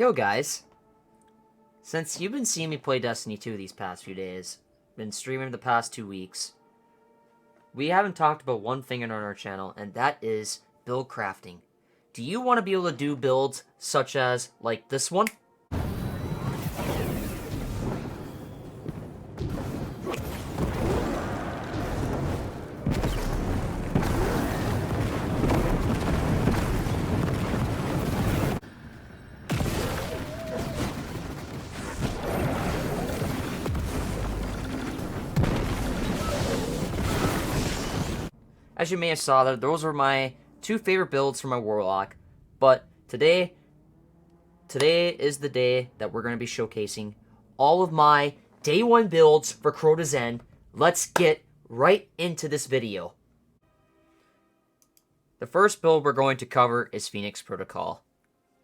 Yo guys, since you've been seeing me play Destiny 2 these past few days, been streaming the past 2 weeks, we haven't talked about one thing on our channel, and that is build crafting. Do you want to be able to do builds such as, like this one? As you may have saw, those were my two favorite builds for my Warlock, but today is the day that we're going to be showcasing all of my day one builds for Crota's End. Let's get right into this video. The first build we're going to cover is Phoenix Protocol.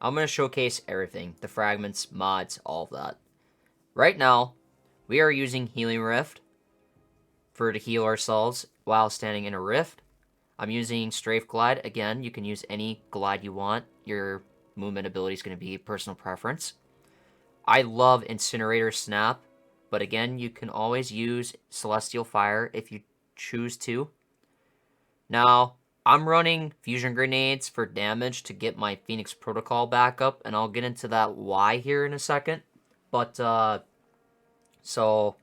I'm going to showcase everything, the fragments, mods, all of that. Right now, we are using Healing Rift to heal ourselves while standing in a rift. I'm using Strafe Glide. Again, you can use any glide you want. Your movement ability is going to be personal preference. I love Incinerator Snap, but again, you can always use Celestial Fire if you choose to. Now, I'm running Fusion Grenades for damage to get my Phoenix Protocol back up, and I'll get into that why here in a second. But, so,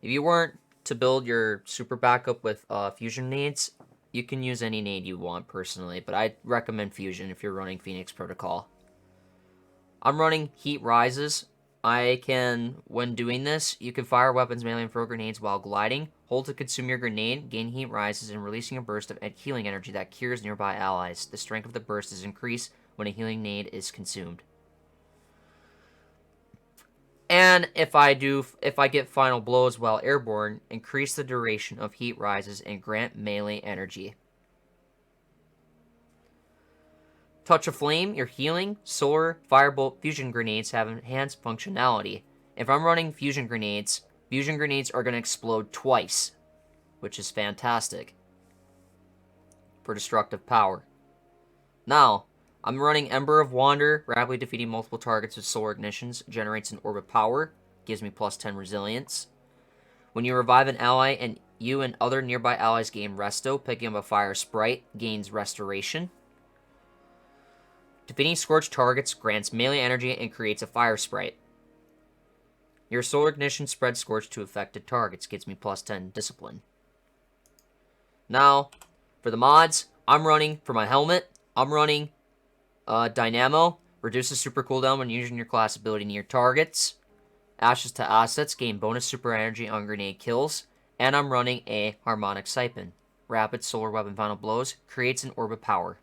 if you weren't to build your super backup with Fusion Nades, you can use any nade you want personally, but I recommend Fusion if you're running Phoenix Protocol. I'm running Heat Rises. When doing this, you can fire weapons, melee, and throw grenades while gliding. Hold to consume your grenade, gain Heat Rises, and releasing a burst of healing energy that cures nearby allies. The strength of the burst is increased when a healing nade is consumed. And if I get final blows while airborne, increase the duration of Heat Rises and grant melee energy. Touch of Flame, your healing, solar, firebolt, fusion grenades have enhanced functionality. If I'm running fusion grenades are going to explode twice, which is fantastic for destructive power. Now, I'm running Ember of Wander, rapidly defeating multiple targets with solar ignitions, generates an orb of power, gives me plus 10 resilience. When you revive an ally and you and other nearby allies gain resto, picking up a fire sprite gains restoration. Defeating scorched targets grants melee energy and creates a fire sprite. Your solar ignition spreads scorch to affected targets, gives me plus 10 discipline. Now, for the mods, for my helmet, I'm running Dynamo, reduces super cooldown when using your class ability near targets. Ashes to Assets, gain bonus super energy on grenade kills. And I'm running a Harmonic Siphon. Rapid solar weapon final blows, creates an orb of power.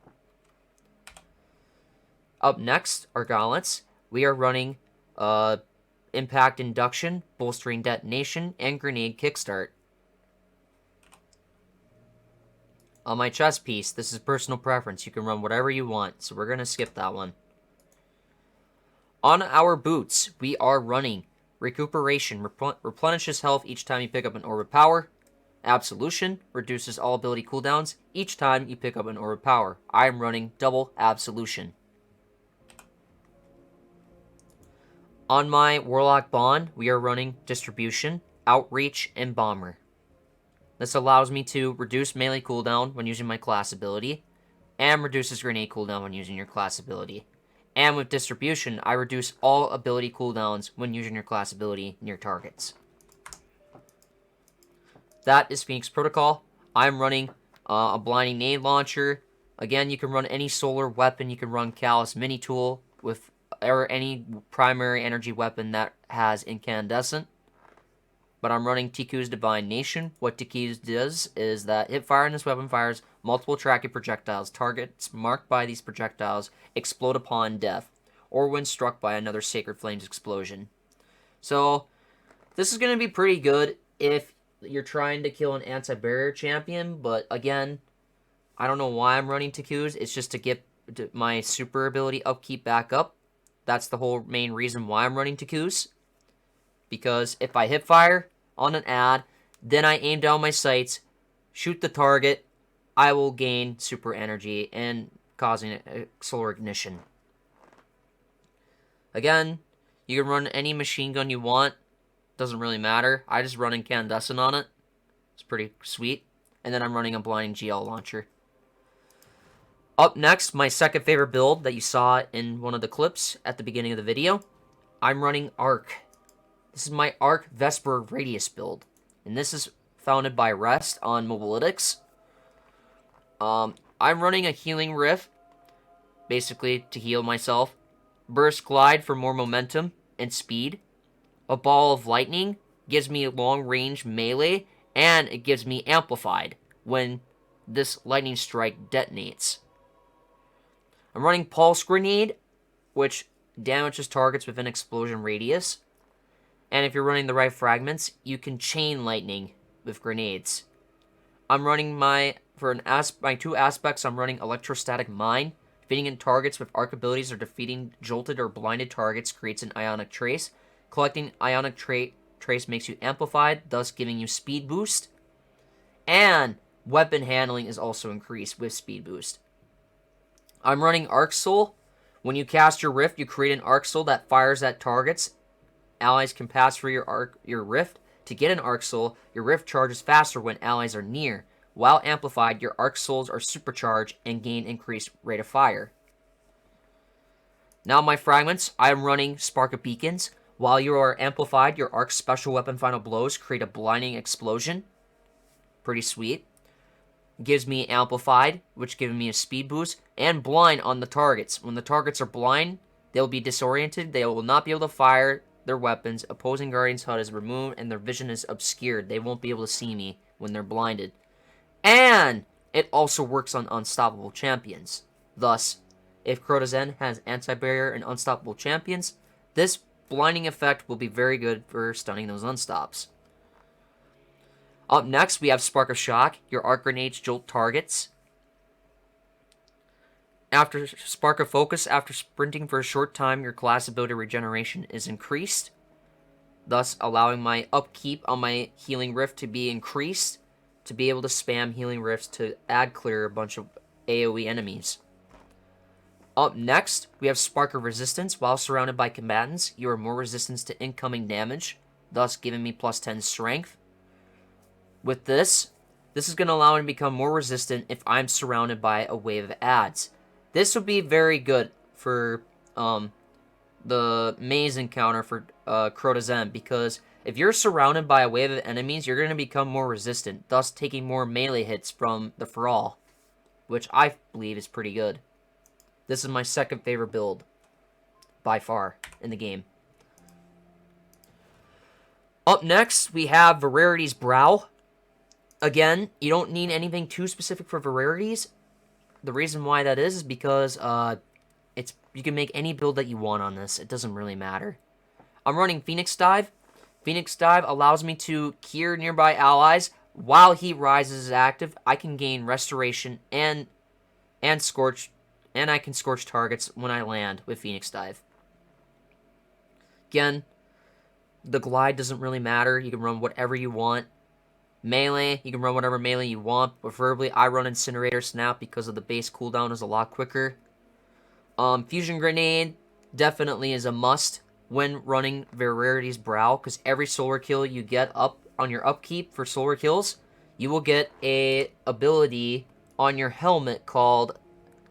Up next are gauntlets. We are running Impact Induction, Bolstering Detonation, and Grenade Kickstart. On my chest piece, this is personal preference. You can run whatever you want, so we're going to skip that one. On our boots, we are running Recuperation, replenishes health each time you pick up an orb of power. Absolution, reduces all ability cooldowns each time you pick up an orb of power. I am running double Absolution. On my Warlock Bond, we are running Distribution, Outreach, and Bomber. This allows me to reduce melee cooldown when using my class ability, and reduces grenade cooldown when using your class ability. And with Distribution, I reduce all ability cooldowns when using your class ability near targets. That is Phoenix Protocol. I'm running a Blinding Nade Launcher. Again, you can run any solar weapon. You can run Callus Mini Tool or any primary energy weapon that has incandescent. But I'm running Tiku's Divine Nation. What Tiku's does is that hipfire in this weapon fires multiple tracking projectiles. Targets marked by these projectiles explode upon death, or when struck by another Sacred Flames explosion. So, this is going to be pretty good if you're trying to kill an anti-barrier champion, but again, I don't know why I'm running Tiku's. It's just to get my super ability upkeep back up. That's the whole main reason why I'm running Tiku's. Because if I hipfire on an ad, then I aim down my sights, shoot the target, I will gain super energy and causing a solar ignition. Again, you can run any machine gun you want. Doesn't really matter. I just run incandescent on it. It's pretty sweet. And then I'm running a blinding GL launcher. Up next, my second favorite build that you saw in one of the clips at the beginning of the video. I'm running Arc. This is my Arc Vesper Radius build. And this is founded by Rest on Mobilytics. I'm running a Healing Rift, basically to heal myself. Burst Glide for more momentum and speed. A Ball of Lightning gives me long range melee, and it gives me Amplified when this lightning strike detonates. I'm running Pulse Grenade, which damages targets within explosion radius. And if you're running the right fragments, you can chain lightning with grenades. I'm running my two aspects. I'm running Electrostatic Mine. Defeating in targets with arc abilities or defeating jolted or blinded targets creates an Ionic Trace. Collecting Ionic Trace makes you amplified, thus giving you speed boost. And weapon handling is also increased with speed boost. I'm running Arc Soul. When you cast your Rift, you create an Arc Soul that fires at targets. Allies can pass through your Rift. To get an Arc Soul, your Rift charges faster when allies are near. While amplified, your Arc Souls are supercharged and gain increased rate of fire. Now my fragments, I am running Spark of Beacons. While you are amplified, your Arc Special Weapon Final Blows create a blinding explosion. Pretty sweet. Gives me Amplified, which gives me a speed boost, and Blind on the targets. When the targets are blind, they'll be disoriented. They will not be able to fire their weapons. Opposing Guardian's HUD is removed, and their vision is obscured. They won't be able to see me when they're blinded. And it also works on Unstoppable Champions. Thus, if Crota Zen has Anti-Barrier and Unstoppable Champions, this blinding effect will be very good for stunning those unstops. Up next, we have Spark of Shock. Your Arc Grenades jolt targets. After Spark of Focus, after sprinting for a short time, your class ability regeneration is increased, thus allowing my upkeep on my Healing Rift to be increased, to be able to spam Healing Rifts to add clear a bunch of AoE enemies. Up next, we have Spark of Resistance. While surrounded by combatants, you are more resistant to incoming damage, thus giving me plus 10 strength. With this is going to allow me to become more resistant if I'm surrounded by a wave of adds. This would be very good for the maze encounter for Crota Zen, because if you're surrounded by a wave of enemies, you're going to become more resistant, thus taking more melee hits from the Thrall, which I believe is pretty good. This is my second favorite build, by far, in the game. Up next, we have Varerity's Brow. Again, you don't need anything too specific for Varerities. The reason why that is because you can make any build that you want on this. It doesn't really matter. I'm running Phoenix Dive. Phoenix Dive allows me to cure nearby allies. While Heat Rises is active, I can gain Restoration and Scorch, and I can Scorch targets when I land with Phoenix Dive. Again, the glide doesn't really matter. You can run whatever you want. Melee, you can run whatever melee you want. Preferably, I run Incinerator Snap because of the base cooldown is a lot quicker. Fusion Grenade definitely is a must when running Varerity's Brow, because every solar kill you get up on your upkeep for solar kills, you will get a ability on your helmet called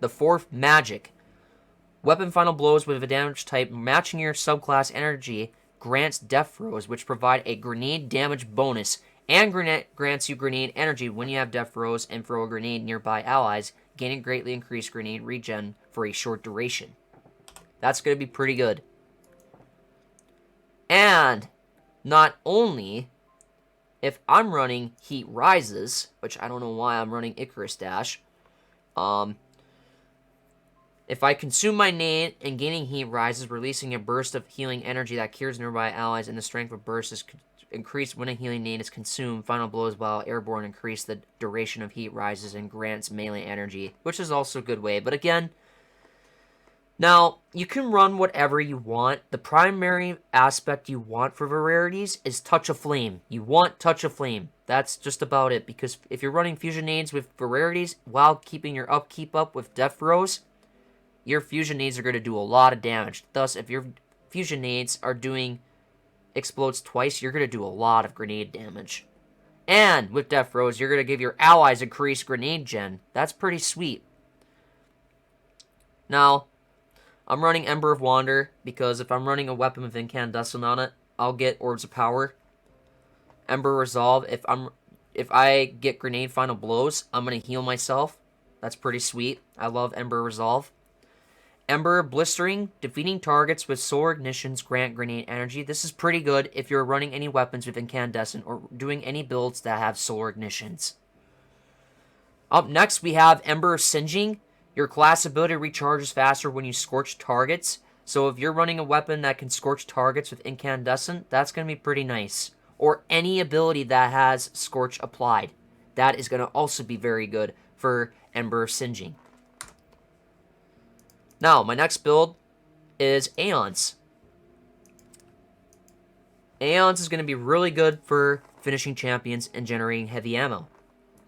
the Fourth Magic. Weapon Final Blows with a damage type matching your subclass energy grants Death Throws, which provide a grenade damage bonus, and grants you grenade energy when you have Death Throws and throw a grenade nearby allies, gaining greatly increased grenade regen for a short duration. That's going to be pretty good. And not only, if I'm running Heat Rises, which I don't know why I'm running Icarus Dash, if I consume my nade and gaining Heat Rises, releasing a burst of healing energy that cures nearby allies, and the strength of burst is increased when a healing nade is consumed. Final Blows while airborne increase the duration of Heat Rises and grants melee energy, which is also a good way. But again, now, you can run whatever you want. The primary aspect you want for Varerities is Touch of Flame. You want Touch of Flame. That's just about it, because if you're running Fusion Nades with Varerities while keeping your upkeep up with Death Throws, your Fusion Nades are going to do a lot of damage. Thus, if you're fusion nades are doing explodes twice, you're going to do a lot of grenade damage. And with Death Throws, you're going to give your allies increased grenade gen. That's pretty sweet. Now, I'm running Ember of Wander because if I'm running a weapon with Incandescent on it, I'll get Orbs of Power. Ember Resolve, if I get Grenade Final Blows, I'm going to heal myself. That's pretty sweet. I love Ember Resolve. Ember Blistering, defeating targets with solar ignitions grant grenade energy. This is pretty good if you're running any weapons with Incandescent or doing any builds that have solar ignitions. Up next, we have Ember Singeing. Your class ability recharges faster when you scorch targets. So if you're running a weapon that can scorch targets with Incandescent, that's going to be pretty nice. Or any ability that has Scorch applied. That is going to also be very good for Ember Singeing. Now, my next build is Aeons. Aeons is going to be really good for finishing champions and generating heavy ammo.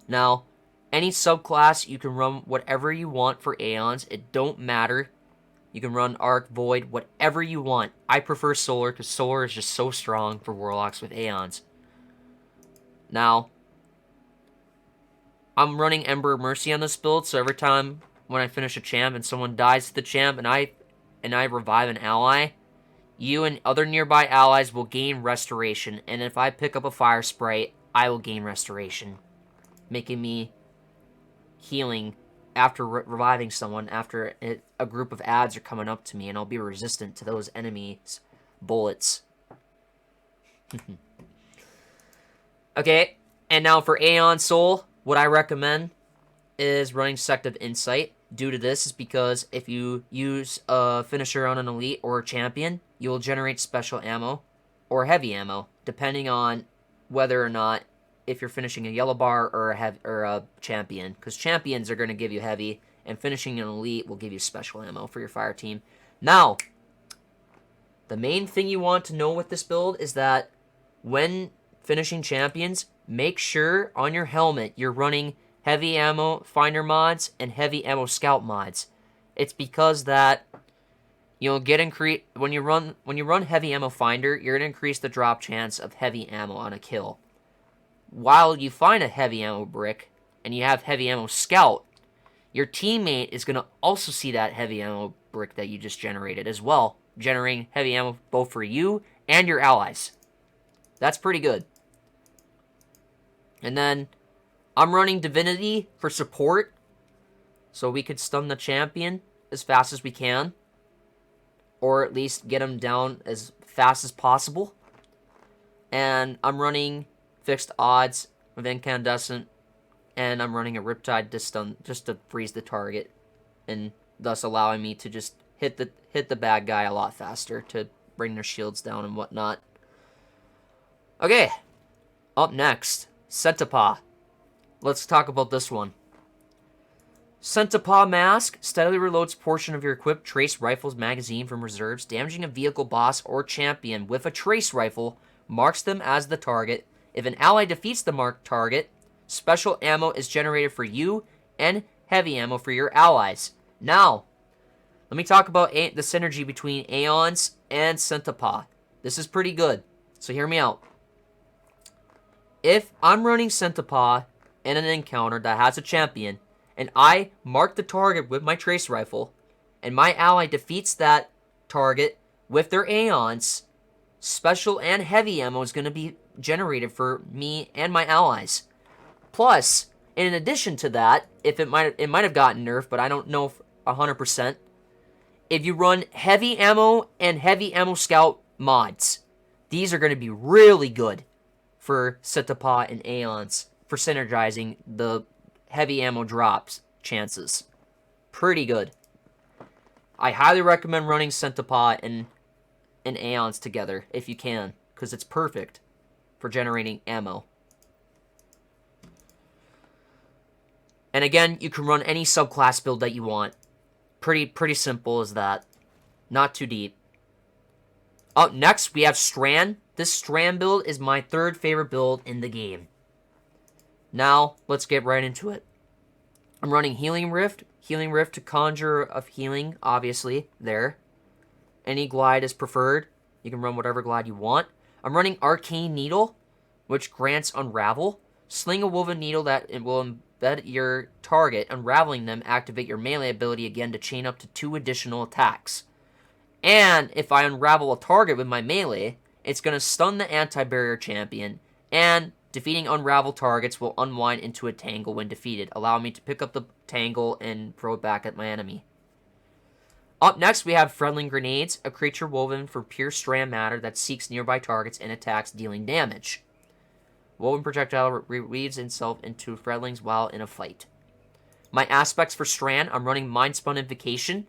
Now, any subclass, you can run whatever you want for Aeons. It don't matter. You can run Arc, Void, whatever you want. I prefer Solar because Solar is just so strong for Warlocks with Aeons. Now, I'm running Ember Mercy on this build, so every time when I finish a champ and someone dies to the champ and I revive an ally, you and other nearby allies will gain Restoration, and if I pick up a Fire Sprite, I will gain Restoration, making me healing after reviving someone after a group of ads are coming up to me, and I'll be resistant to those enemies' bullets. Okay, and now for Aeon Soul, what I recommend is running Sect of Insight. Due to this is because if you use a finisher on an elite or a champion, you will generate special ammo or heavy ammo, depending on whether or not if you're finishing a yellow bar or a champion, because champions are going to give you heavy, and finishing an elite will give you special ammo for your fire team. Now, the main thing you want to know with this build is that when finishing champions, make sure on your helmet you're running heavy ammo finder mods and heavy ammo scout mods. It's because that you'll get when you run heavy ammo finder, you're gonna increase the drop chance of heavy ammo on a kill. While you find a heavy ammo brick and you have heavy ammo scout, your teammate is gonna also see that heavy ammo brick that you just generated as well, generating heavy ammo both for you and your allies. That's pretty good. And then I'm running Divinity for support, so we could stun the champion as fast as we can, or at least get him down as fast as possible. And I'm running Fixed Odds with Incandescent, and I'm running a Riptide to stun, just to freeze the target, and thus allowing me to just hit the bad guy a lot faster to bring their shields down and whatnot. Okay, up next, Centipaw. Let's talk about this one. Centipaw Mask steadily reloads portion of your equipped Trace Rifle's magazine from reserves, damaging a vehicle boss or champion with a Trace Rifle, marks them as the target. If an ally defeats the marked target, special ammo is generated for you and heavy ammo for your allies. Now, let me talk about the synergy between Aeons and Centipaw. This is pretty good, so hear me out. If I'm running Centipaw in an encounter that has a champion, and I mark the target with my Trace Rifle, and my ally defeats that target with their Aeons, special and heavy ammo is going to be generated for me and my allies. Plus, in addition to that, if it might have gotten nerfed, but I don't know 100%, if you run heavy ammo and heavy ammo scout mods, these are going to be really good for Centipaw and Aeons for synergizing the heavy ammo drops chances. Pretty good. I highly recommend running Centipaw and Aeons together if you can, because it's perfect for generating ammo. And again, you can run any subclass build that you want. Pretty simple as that. Not too deep. Up next, we have Strand. This Strand build is my third favorite build in the game. Now, let's get right into it. I'm running Healing Rift to conjure of healing, obviously, there. Any glide is preferred. You can run whatever glide you want. I'm running Arcane Needle, which grants Unravel. Sling a woven needle that it will embed your target. Unraveling them, activate your melee ability again to chain up to 2 additional attacks. And if I unravel a target with my melee, it's going to stun the anti-barrier champion, and defeating unraveled targets will unwind into a tangle when defeated, allowing me to pick up the tangle and throw it back at my enemy. Up next, we have Friendling Grenades, a creature woven for pure strand matter that seeks nearby targets and attacks, dealing damage. Woven projectile reweaves itself into friendlings while in a fight. My aspects for strand, I'm running Mindspun Invocation.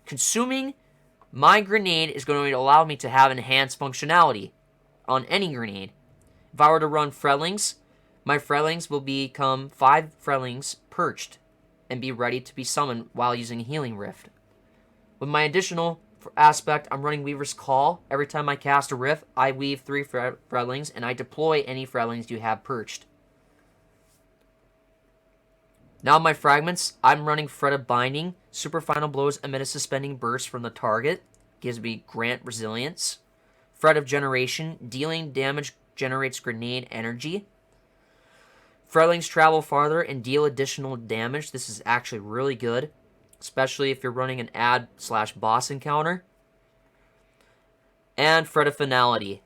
Consuming my grenade is going to allow me to have enhanced functionality on any grenade. If I were to run Friendlings, my Friendlings will become 5 Friendlings perched and be ready to be summoned while using Healing Rift. With my additional aspect, I'm running Weaver's Call. Every time I cast a Rift, I weave 3 Friendlings, and I deploy any Friendlings you have perched. Now my fragments, I'm running Fretted Binding. Super Final Blows emit a suspending burst from the target. Gives me Grant Resilience. Fret of Generation, dealing damage generates grenade energy. Friendlings travel farther and deal additional damage. This is actually really good, especially if you're running an ad/boss encounter. And Fret of Finality.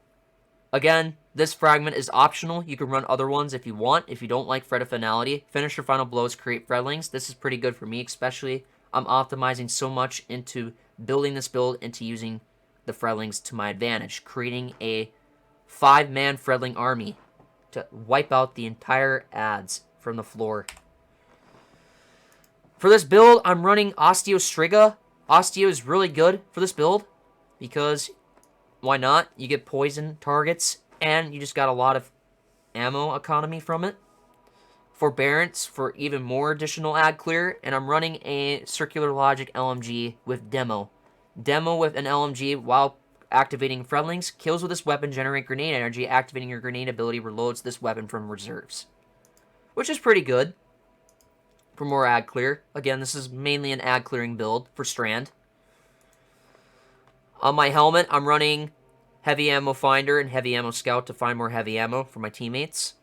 Again, this fragment is optional. You can run other ones if you want. If you don't like Fret of Finality, finish your final blows, create Friendlings. This is pretty good for me, especially I'm optimizing so much into building this build into using the Friendlings to my advantage, creating a 5-man Friendling army to wipe out the entire ads from the floor. For this build, I'm running Osteo Striga. Osteo is really good for this build because why not? You get poison targets and you just got a lot of ammo economy from it. Forbearance for even more additional ad clear, and I'm running a Circular Logic LMG with Demo. Demo with an LMG while activating Friendlings, kills with this weapon generate grenade energy. Activating your grenade ability reloads this weapon from reserves, which is pretty good for more ad clear. Again, this is mainly an ad clearing build for Strand. On my helmet, I'm running Heavy Ammo Finder and Heavy Ammo Scout to find more heavy ammo for my teammates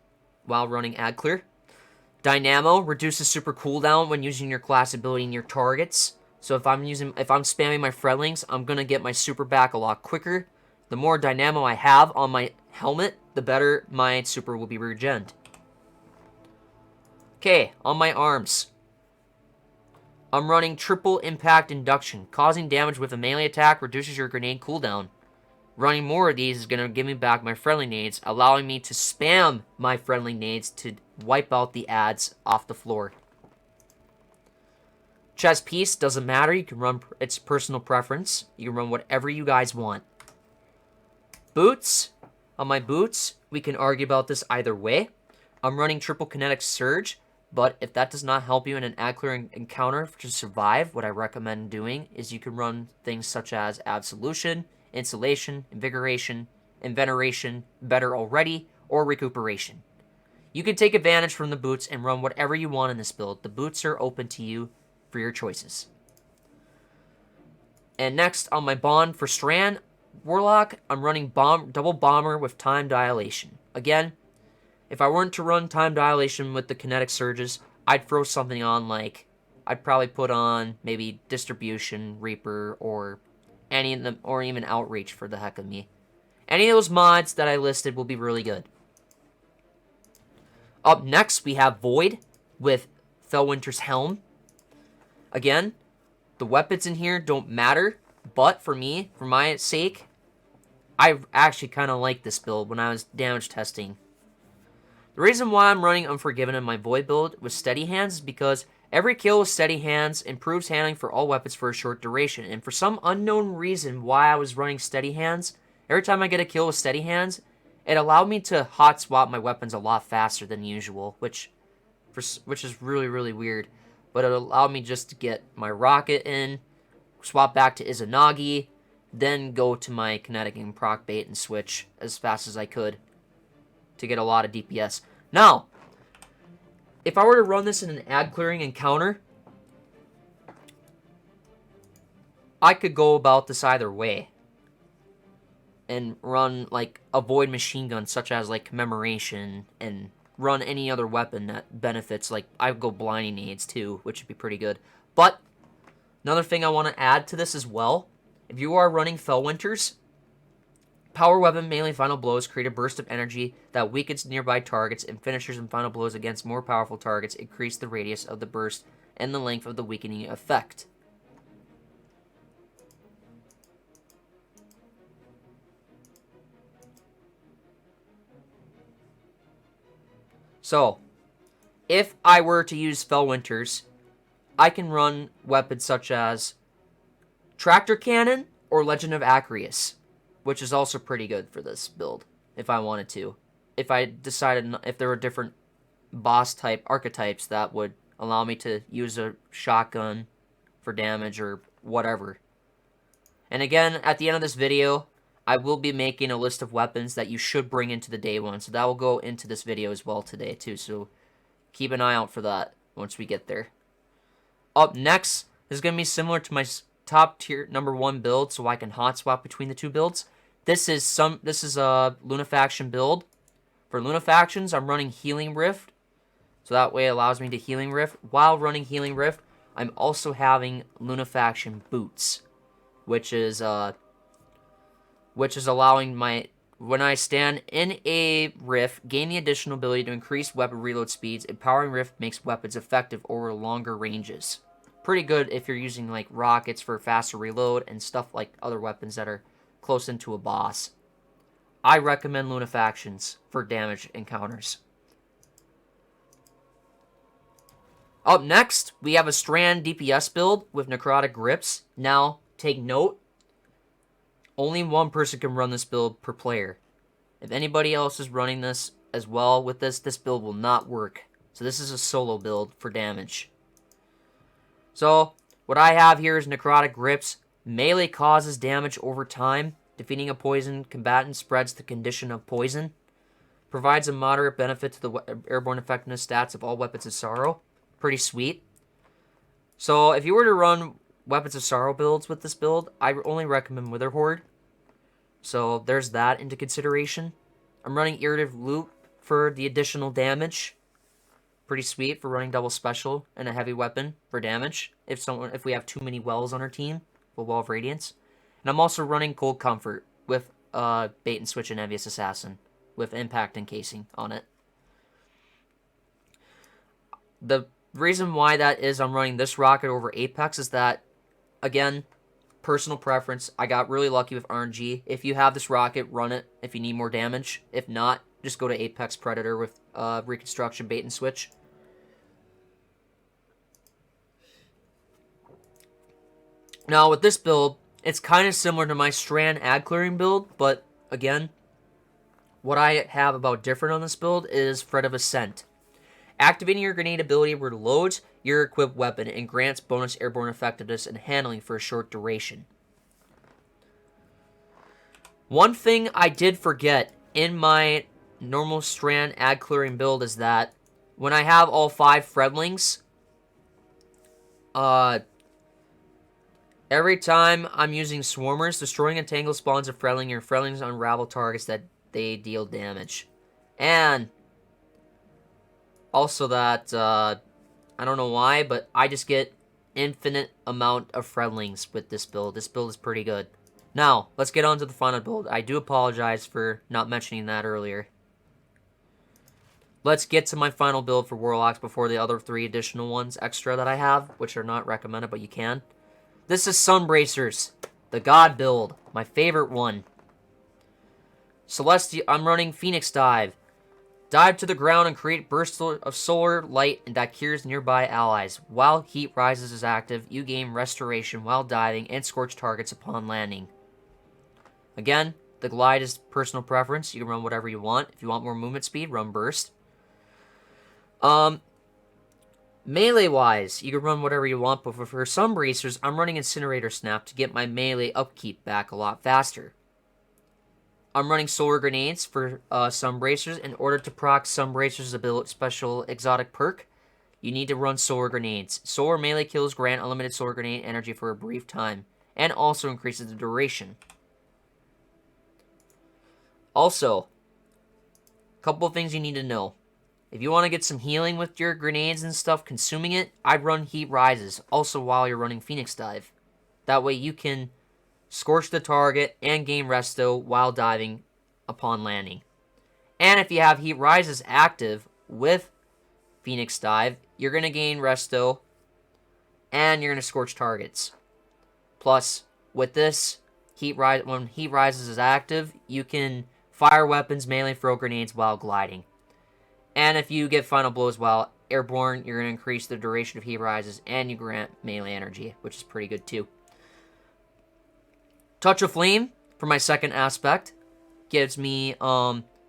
while running ad clear. Dynamo reduces super cooldown when using your class ability near targets. So if I'm spamming my Friendlings, I'm gonna get my super back a lot quicker. The more Dynamo I have on my helmet, the better my super will be regened. Okay, on my arms, I'm running Triple Impact Induction. Causing damage with a melee attack reduces your grenade cooldown. Running more of these is going to give me back my friendly nades, allowing me to spam my friendly nades to wipe out the ads off the floor. Chest piece, doesn't matter. You can run, it's personal preference. You can run whatever you guys want. Boots, on my boots, we can argue about this either way. I'm running Triple Kinetic Surge, but if that does not help you in an ad clearing encounter to survive, what I recommend doing is you can run things such as Absolution, Insulation, Invigoration, Inveneration, Better Already, or Recuperation. You can take advantage from the boots and run whatever you want in this build. The boots are open to you for your choices. And next, on my Bond for Strand Warlock, I'm running Double Bomber with Time Dilation. Again, if I weren't to run Time Dilation with the Kinetic Surges, I'd throw something on like, I'd probably put on maybe Distribution, Reaper, or any of them, or even Outreach for the heck of me. Any of those mods that I listed will be really good. Up next, we have Void with Fellwinter's Helm. Again, the weapons in here don't matter, but for me, for my sake, I actually kind of like this build when I was damage testing. The reason why I'm running Unforgiven in my Void build with Steady Hands is because every kill with Steady Hands improves handling for all weapons for a short duration. And for some unknown reason why I was running Steady Hands, every time I get a kill with Steady Hands, it allowed me to hot swap my weapons a lot faster than usual, which is really, really weird. But it allowed me just to get my rocket in, swap back to Izanagi, then go to my kinetic and proc bait and switch as fast as I could to get a lot of DPS. Now, if I were to run this in an ad clearing encounter, I could go about this either way. and run like avoid machine guns such as like commemoration, and run any other weapon that benefits. Like I would go blinding nades too, which would be pretty good. But another thing I want to add to this as well, if you are running Fellwinter's, power weapon melee final blows create a burst of energy that weakens nearby targets, and finishers and final blows against more powerful targets increase the radius of the burst and the length of the weakening effect. So, if I were to use Fellwinter's, I can run weapons such as Tractor Cannon or Legend of Acreus, which is also pretty good for this build, if I wanted to. If I decided, if there were different boss type archetypes that would allow me to use a shotgun for damage or whatever. And again, at the end of this video, I will be making a list of weapons that you should bring into the day one. So that will go into this video as well today too. So keep an eye out for that once we get there. Up next is going to be similar to my top tier number 1 build, so I can hot swap between the two builds. This is a Lunafaction build. For Lunafactions, I'm running Healing Rift, so that way it allows me to Healing Rift. While running Healing Rift, I'm also having Lunafaction Boots, which is allowing my, when I stand in a rift, gain the additional ability to increase weapon reload speeds. Empowering Rift makes weapons effective over longer ranges. Pretty good if you're using like rockets for faster reload and stuff like other weapons that are close into a boss. I recommend Lunafactions for damage encounters. Up next, we have a Strand DPS build with Necrotic Grips. Now, take note, only one person can run this build per player. If anybody else is running this as well with this build will not work. So this is a solo build for damage. So, what I have here is Necrotic Grips. Melee causes damage over time. Defeating a poison combatant spreads the condition of poison. Provides a moderate benefit to the airborne effectiveness stats of all Weapons of Sorrow. Pretty sweet. So, if you were to run Weapons of Sorrow builds with this build, I only recommend Wither Horde. So, there's that into consideration. I'm running Irritative Loot for the additional damage. Pretty sweet for running double special and a heavy weapon for damage if we have too many wells on our team, a Wall of Radiance. And I'm also running Cold Comfort with Bait and Switch and Envious Assassin with Impact Encasing on it. The reason why that is I'm running this rocket over Apex is that, again, personal preference. I got really lucky with RNG. If you have this rocket, run it if you need more damage. If not, just go to Apex Predator with Reconstruction, Bait and Switch. Now, with this build, it's kind of similar to my Strand Ad Clearing build, but again, what I have about different on this build is Threat of Ascent. Activating your grenade ability reloads your equipped weapon and grants bonus airborne effectiveness and handling for a short duration. One thing I did forget in my normal Strand Ad Clearing build is that when I have all 5 Fredlings, every time I'm using Swarmers, destroying a tangle spawns a Fredling. Your Fredlings unravel targets that they deal damage. And also that, I don't know why, but I just get infinite amount of Fredlings with this build. This build is pretty good. Now, let's get on to the final build. I do apologize for not mentioning that earlier. Let's get to my final build for Warlocks before the other 3 additional ones extra that I have, which are not recommended, but you can. This is Sunbracers, the God build, my favorite one. I'm running Phoenix Dive. Dive to the ground and create bursts of solar light that cures nearby allies. While heat rises is active, you gain restoration while diving and scorch targets upon landing. Again, the glide is personal preference. You can run whatever you want. If you want more movement speed, run burst. Melee-wise, you can run whatever you want, but for Sunbracers, I'm running Incinerator Snap to get my melee upkeep back a lot faster. I'm running Solar Grenades for Sunbracers. In order to proc Sunbracers' ability special exotic perk, you need to run Solar Grenades. Solar melee kills grant unlimited Solar Grenade energy for a brief time, and also increases the duration. Also, a couple of things you need to know. If you want to get some healing with your grenades and stuff, consuming it, I'd run Heat Rises, also while you're running Phoenix Dive. That way you can scorch the target and gain resto while diving upon landing. And if you have Heat Rises active with Phoenix Dive, you're going to gain resto and you're going to scorch targets. Plus, with this, when Heat Rises is active, you can fire weapons, melee, throw grenades while gliding. And if you get Final Blows while airborne, you're going to increase the duration of Heat Rises, and you grant melee energy, which is pretty good too. Touch of Flame, for my second aspect, gives me,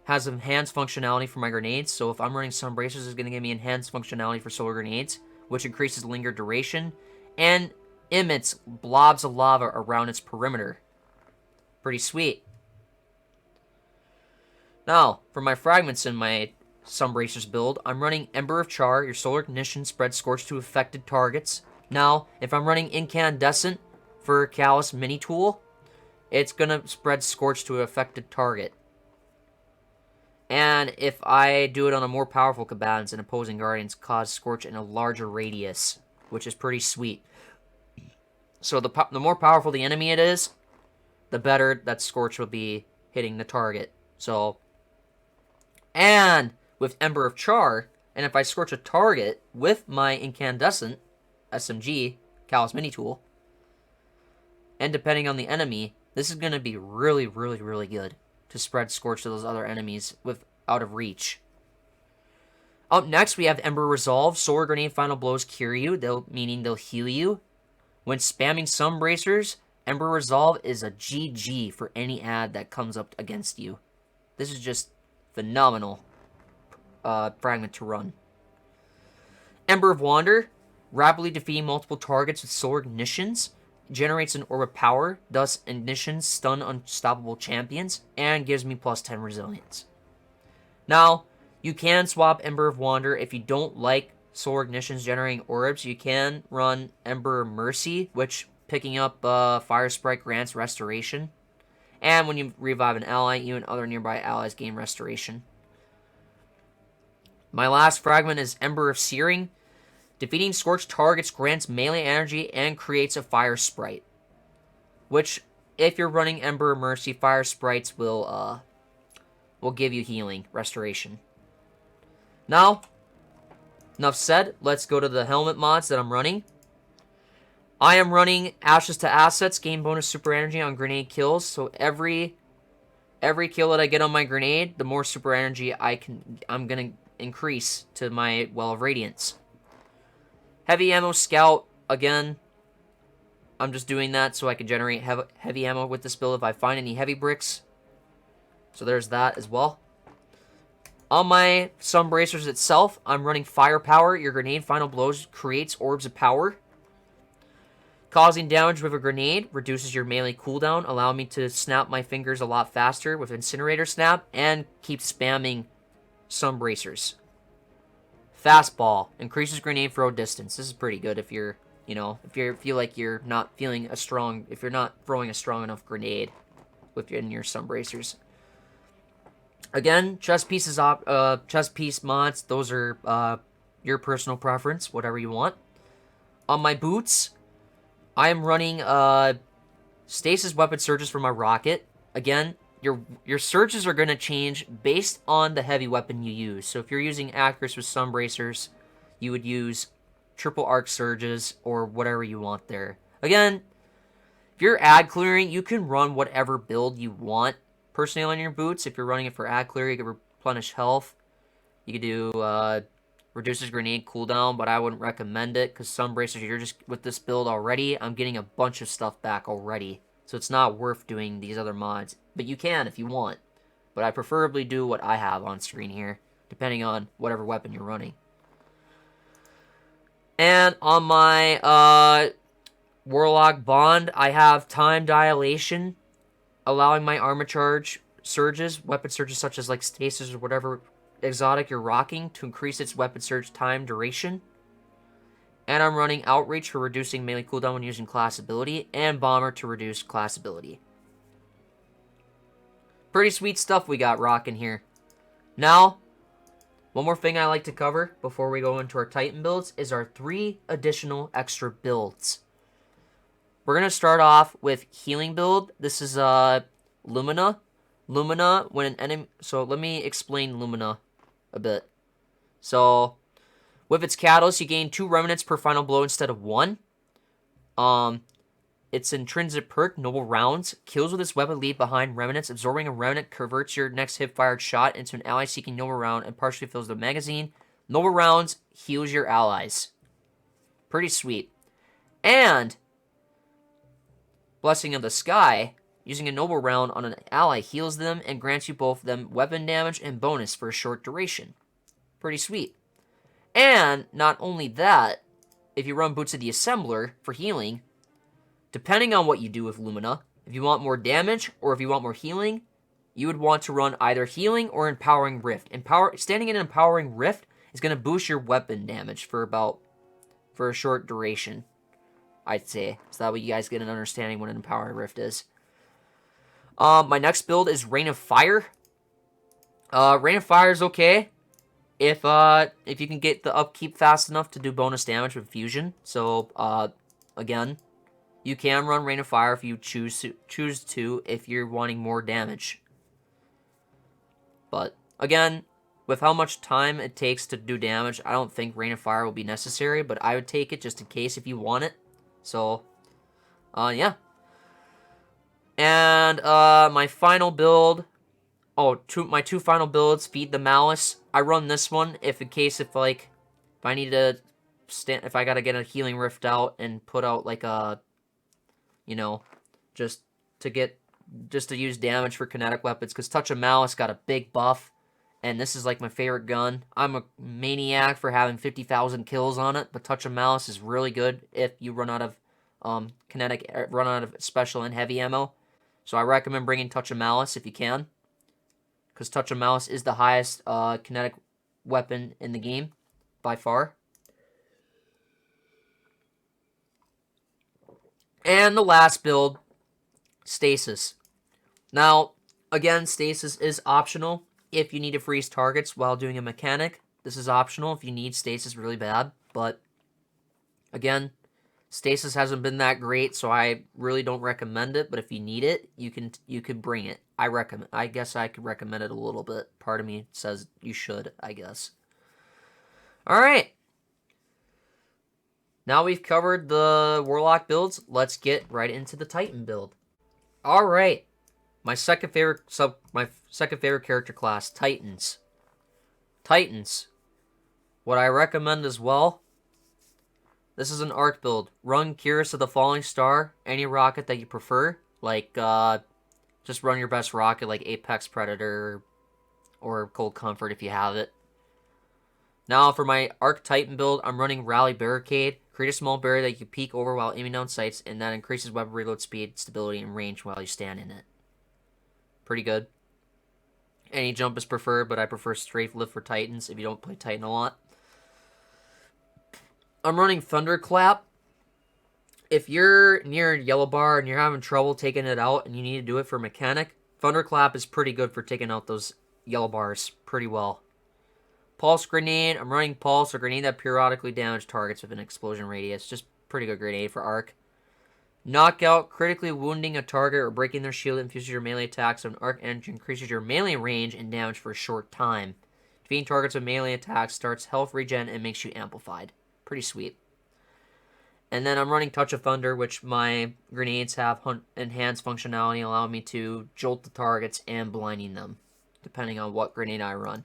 has enhanced functionality for my grenades. So if I'm running Sun Bracers, it's going to give me enhanced functionality for solar grenades, which increases linger duration, and emits blobs of lava around its perimeter. Pretty sweet. Now, for my fragments in my Sun Bracers build, I'm running Ember of Char. Your solar ignition spreads scorch to affected targets. Now, if I'm running Incandescent for Callus Mini Tool, it's going to spread scorch to an affected target. And if I do it on a more powerful combatants and opposing guardians, cause scorch in a larger radius, which is pretty sweet. So the more powerful the enemy it is, the better that scorch will be hitting the target. So, and with Ember of Char, and if I scorch a target with my Incandescent SMG, Callus Mini Tool, and depending on the enemy, this is going to be really, really, really good to spread scorch to those other enemies with out of reach. Up next, we have Ember Resolve. Solar Grenade Final Blows cure you, meaning they'll heal you. When spamming Sun Bracers, Ember Resolve is a GG for any ad that comes up against you. This is just phenomenal fragment to run. Ember of Wander, rapidly defeating multiple targets with solar ignitions, generates an orb of power, thus ignitions stun unstoppable champions, and gives me plus 10 resilience. Now, you can swap Ember of Wander if you don't like solar ignitions generating orbs. You can run Ember of Mercy, which picking up Fire Sprite grants restoration. And when you revive an ally, you and other nearby allies gain restoration. My last fragment is Ember of Searing. Defeating scorched targets grants melee energy and creates a Fire Sprite. Which, if you're running Ember of Mercy, Fire Sprites will give you healing, restoration. Now, enough said, let's go to the helmet mods that I'm running. I am running Ashes to Assets, gain bonus super energy on grenade kills. So every kill that I get on my grenade, the more super energy I'm gonna increase to my Well of Radiance. Heavy ammo scout, again, I'm just doing that so I can generate heavy ammo with this build if I find any heavy bricks. So there's that as well. On my Sun Bracers itself, I'm running Firepower. Your grenade Final Blows creates orbs of power. Causing damage with a grenade reduces your melee cooldown, allowing me to snap my fingers a lot faster with Incinerator Snap, and keep spamming Sun Bracers. Fastball increases grenade throw distance. This is pretty good if you're, if you feel like you're not if you're not throwing a strong enough grenade within your Sun Bracers. Again, chest piece mods. Those are your personal preference, whatever you want. On my boots, I am running stasis weapon surges for my rocket. Again, your surges are going to change based on the heavy weapon you use. So if you're using Acris with Sun Bracers, you would use triple arc surges or whatever you want there. Again, if you're ad clearing, you can run whatever build you want. Personally on your boots, if you're running it for ad clear, you can replenish health. You could do reduces grenade cooldown, but I wouldn't recommend it because Sun Bracers, you're just with this build already. I'm getting a bunch of stuff back already, so it's not worth doing these other mods. But you can if you want. But I preferably do what I have on screen here, depending on whatever weapon you're running. And on my Warlock Bond, I have Time Dilation, allowing my armor charge surges, weapon surges such as like stasis or whatever exotic you're rocking, to increase its weapon surge time duration. And I'm running Outreach for reducing melee cooldown when using class ability, and Bomber to reduce class ability. Pretty sweet stuff we got rocking here. Now, one more thing I like to cover before we go into our Titan builds is our 3 additional extra builds. We're going to start off with healing build. This is Lumina. Lumina, when an enemy... So let me explain Lumina a bit. So, with its catalyst, you gain 2 remnants per final blow instead of 1. Its intrinsic perk, Noble Rounds, kills with its weapon leave behind remnants. Absorbing a remnant converts your next hip-fired shot into an ally-seeking Noble Round and partially fills the magazine. Noble Rounds heals your allies. Pretty sweet. And Blessing of the Sky, using a Noble Round on an ally heals them and grants you both them weapon damage and bonus for a short duration. Pretty sweet. And not only that, if you run Boots of the Assembler for healing, depending on what you do with Lumina, if you want more damage or if you want more healing, you would want to run either healing or Empowering Rift. Standing in an Empowering Rift is going to boost your weapon damage for a short duration, I'd say. So that way you guys get an understanding what an Empowering Rift is. My next build is Rain of Fire. Rain of Fire is okay if you can get the upkeep fast enough to do bonus damage with fusion. So again, you can run Rain of Fire if you choose to if you're wanting more damage. But again, with how much time it takes to do damage, I don't think Rain of Fire will be necessary, but I would take it just in case if you want it. So yeah. And my final build, my 2 final builds, Feed the Malice. I run this one if I need to if I gotta get a healing rift out and put out like a, just to use damage for kinetic weapons, because Touch of Malice got a big buff, and this is like my favorite gun. I'm a maniac for having 50,000 kills on it, but Touch of Malice is really good if you run out of special and heavy ammo. So I recommend bringing Touch of Malice if you can, because Touch of Malice is the highest kinetic weapon in the game by far. And the last build, Stasis. Now, again, Stasis is optional if you need to freeze targets while doing a mechanic. This is optional if you need Stasis really bad, but again, Stasis hasn't been that great, so I really don't recommend it, but if you need it, you can bring it. I guess I could recommend it a little bit. Part of me says you should, I guess. Alright. Now we've covered the Warlock builds, let's get right into the Titan build. Alright. My second favorite character class, Titans. Titans. What I recommend as well, this is an arc build. Run Curious of the Falling Star, any rocket that you prefer. Like, just run your best rocket like Apex Predator or Cold Comfort if you have it. Now for my Arc Titan build, I'm running Rally Barricade. Create a small barrier that you can peek over while aiming down sights, and that increases weapon reload speed, stability, and range while you stand in it. Pretty good. Any jump is preferred, but I prefer strafe lift for Titans if you don't play Titan a lot. I'm running Thunderclap. If you're near Yellow Bar and you're having trouble taking it out and you need to do it for mechanic, Thunderclap is pretty good for taking out those Yellow Bars pretty well. Pulse Grenade. I'm running Pulse, a grenade that periodically damages targets with an explosion radius. Just pretty good grenade for Arc. Knockout. Critically wounding a target or breaking their shield infuses your melee attacks, so an Arc engine increases your melee range and damage for a short time. Defeating targets with melee attacks starts health regen and makes you amplified. Pretty sweet. And then I'm running Touch of Thunder, which my grenades have enhanced functionality, allowing me to jolt the targets and blinding them, depending on what grenade I run.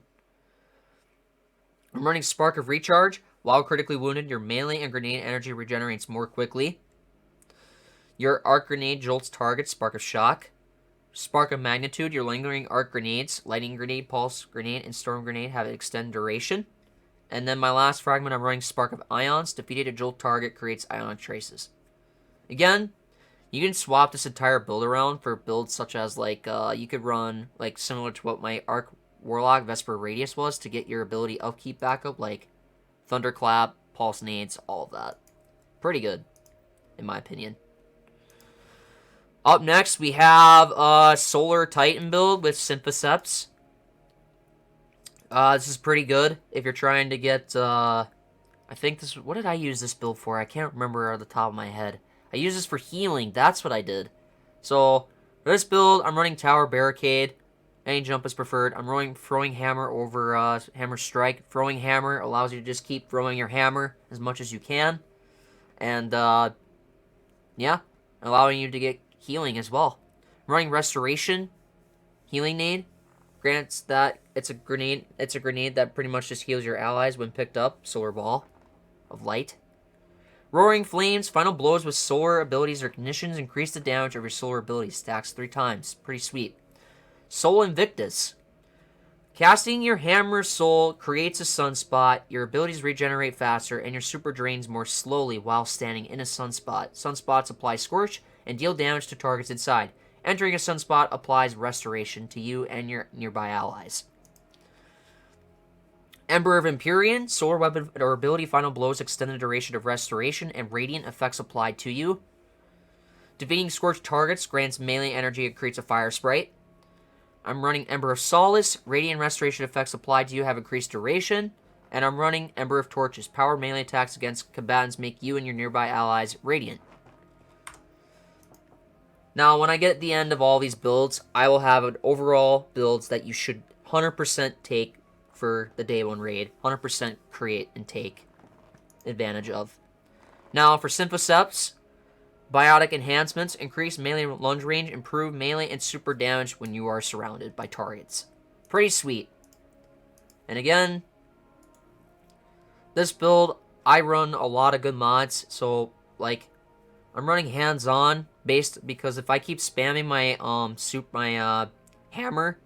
I'm running Spark of Recharge. While critically wounded, your melee and grenade energy regenerates more quickly. Your Arc Grenade jolts targets, Spark of Shock. Spark of Magnitude. Your lingering Arc Grenades, Lightning Grenade, Pulse Grenade, and Storm Grenade have extended duration. And then my last fragment, I'm running Spark of Ions. Defeated a jolt target creates ionic traces. Again, you can swap this entire build around for builds such as, like, you could run, like, similar to what my Arc Warlock Vesper Radius was to get your ability upkeep back up, like Thunderclap, Pulse Nades, all of that. Pretty good, in my opinion. Up next, we have Solar Titan build with Synthoceps. This is pretty good if you're trying to get, I think this, what did I use this build for? I can't remember at the top of my head. I used this for healing, that's what I did. So, for this build, I'm running Tower Barricade. Any jump is preferred. I'm running Throwing Hammer over Hammer Strike. Throwing Hammer allows you to just keep throwing your hammer as much as you can. And, yeah, allowing you to get healing as well. I'm running Restoration, Healing Nade. Grants that it's a grenade that pretty much just heals your allies when picked up. Solar Ball of Light. Roaring Flames, final blows with solar abilities or conditions increase the damage of your solar ability. Stacks 3 times. Pretty sweet. Soul Invictus. Casting your Hammer Soul creates a sunspot, your abilities regenerate faster, and your super drains more slowly while standing in a sunspot. Sunspots apply Scorch and deal damage to targets inside. Entering a sunspot applies Restoration to you and your nearby allies. Ember of Empyrean, solar weapon or ability final blows extend the duration of restoration and radiant effects applied to you. Defeating scorched targets grants melee energy and creates a fire sprite. I'm running Ember of Solace, radiant restoration effects applied to you have increased duration. And I'm running Ember of Torches, power melee attacks against combatants make you and your nearby allies radiant. Now, when I get at the end of all these builds, I will have an overall builds that you should 100% take for the day 1 raid. 100% create and take advantage of. Now, for Synthoceps, Biotic Enhancements, increase melee lunge range, improve melee and super damage when you are surrounded by targets. Pretty sweet. And again, this build, I run a lot of good mods, so, like, I'm running hands-on based because if I keep spamming my hammer,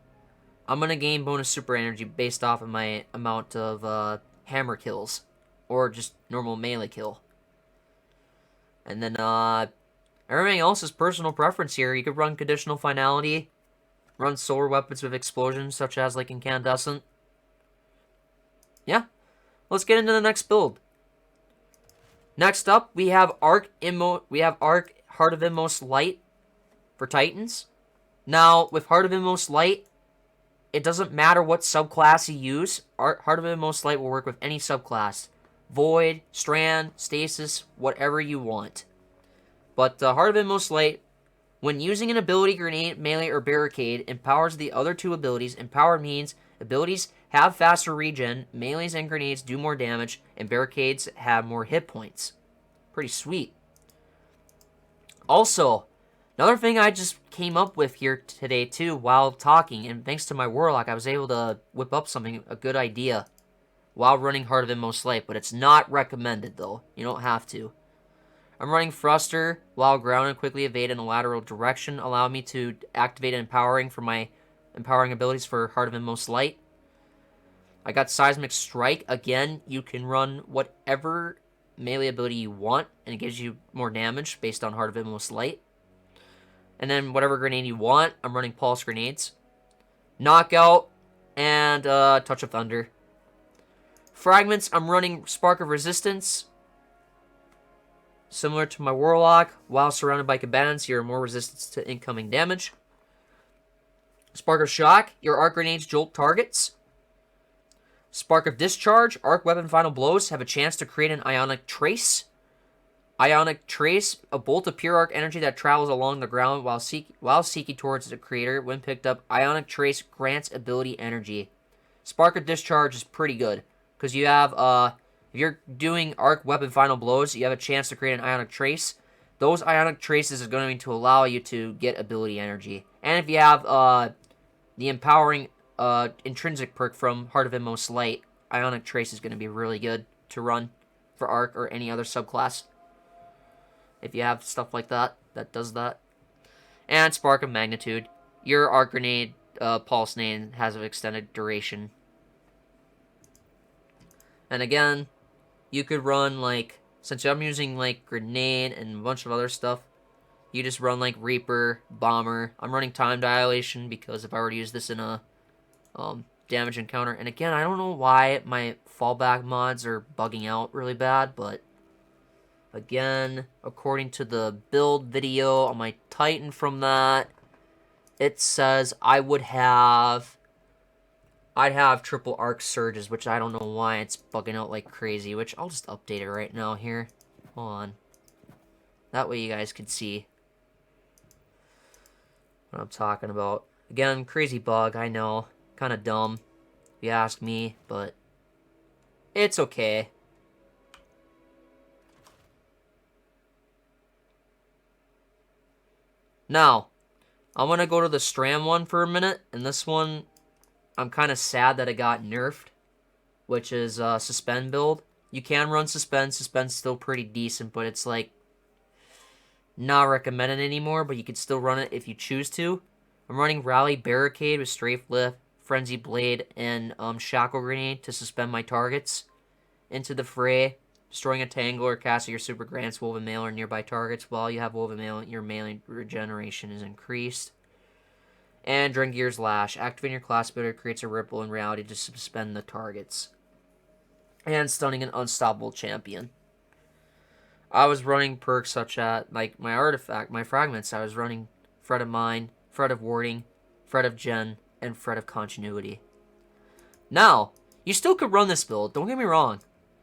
I'm gonna gain bonus super energy based off of my amount of hammer kills or just normal melee kill. And then everything else is personal preference here. You could run conditional finality, run solar weapons with explosions such as like incandescent. Yeah, let's get into the next build. Next up, we have Arc Heart of Inmost Light for Titans. Now, with Heart of Inmost Light, it doesn't matter what subclass you use. Heart of Inmost Light will work with any subclass. Void, Strand, Stasis, whatever you want. But Heart of Inmost Light, when using an ability, grenade, melee, or barricade, empowers the other 2 abilities. Empowered means abilities have faster regen, melees and grenades do more damage, and barricades have more hit points. Pretty sweet. Also, another thing I just came up with here today too while talking, and thanks to my Warlock, I was able to whip up a good idea while running Heart of Inmost Light, but it's not recommended though. You don't have to. I'm running Thruster while grounded, quickly evade in a lateral direction, allow me to activate empowering for my empowering abilities for Heart of Inmost Light. I got Seismic Strike. Again, you can run whatever melee ability you want, and it gives you more damage based on Heart of Inmost Light. And then whatever grenade you want, I'm running Pulse Grenades. Knockout, and Touch of Thunder. Fragments, I'm running Spark of Resistance. Similar to my Warlock, while surrounded by combatants, you are more resistance to incoming damage. Spark of Shock, your arc grenades jolt targets. Spark of Discharge, arc weapon final blows have a chance to create an Ionic Trace. Ionic Trace, a bolt of pure arc energy that travels along the ground while seeking towards the creator. When picked up, Ionic Trace grants ability energy. Spark of Discharge is pretty good, because you have, if you're doing arc weapon final blows, you have a chance to create an Ionic Trace. Those Ionic Traces are going to allow you to get ability energy. And if you have the empowering intrinsic perk from Heart of Inmost Light, Ionic Trace is going to be really good to run for arc or any other subclass. If you have stuff like that does that. And Spark of Magnitude. Your arc grenade, pulse nade has an extended duration. And again, you could run like, since I'm using like grenade and a bunch of other stuff, you just run like Reaper, Bomber. I'm running Time Dilation because I've already used this in a damage encounter. And again, I don't know why my fallback mods are bugging out really bad, but Again, according to the build video on my Titan from that, it says I'd have triple arc surges, which I don't know why it's bugging out like crazy, which I'll just update it right now here. Hold on. That way you guys can see what I'm talking about. Again, crazy bug, I know. Kind of dumb, if you ask me, but it's okay. Now, I'm going to go to the Stram one for a minute, and this one, I'm kind of sad that it got nerfed, which is Suspend build. You can run Suspend. Suspend's still pretty decent, but it's like not recommended anymore, but you can still run it if you choose to. I'm running Rally Barricade with Strafe Lift, Frenzy Blade, and Shackle Grenade to suspend my targets into the fray. Destroying a tangle or casting your super grants Woven Mail or nearby targets. While you have Woven Mail, your melee regeneration is increased. And Drengear's Lash. Activating your class builder creates a ripple in reality to suspend the targets. And Stunning an Unstoppable Champion. I was running perks such as, like, my artifact, my fragments. I was running Fret of Mind, Fret of Warding, Fret of Gen, and Fret of Continuity. Now, you still could run this build. Don't get me wrong.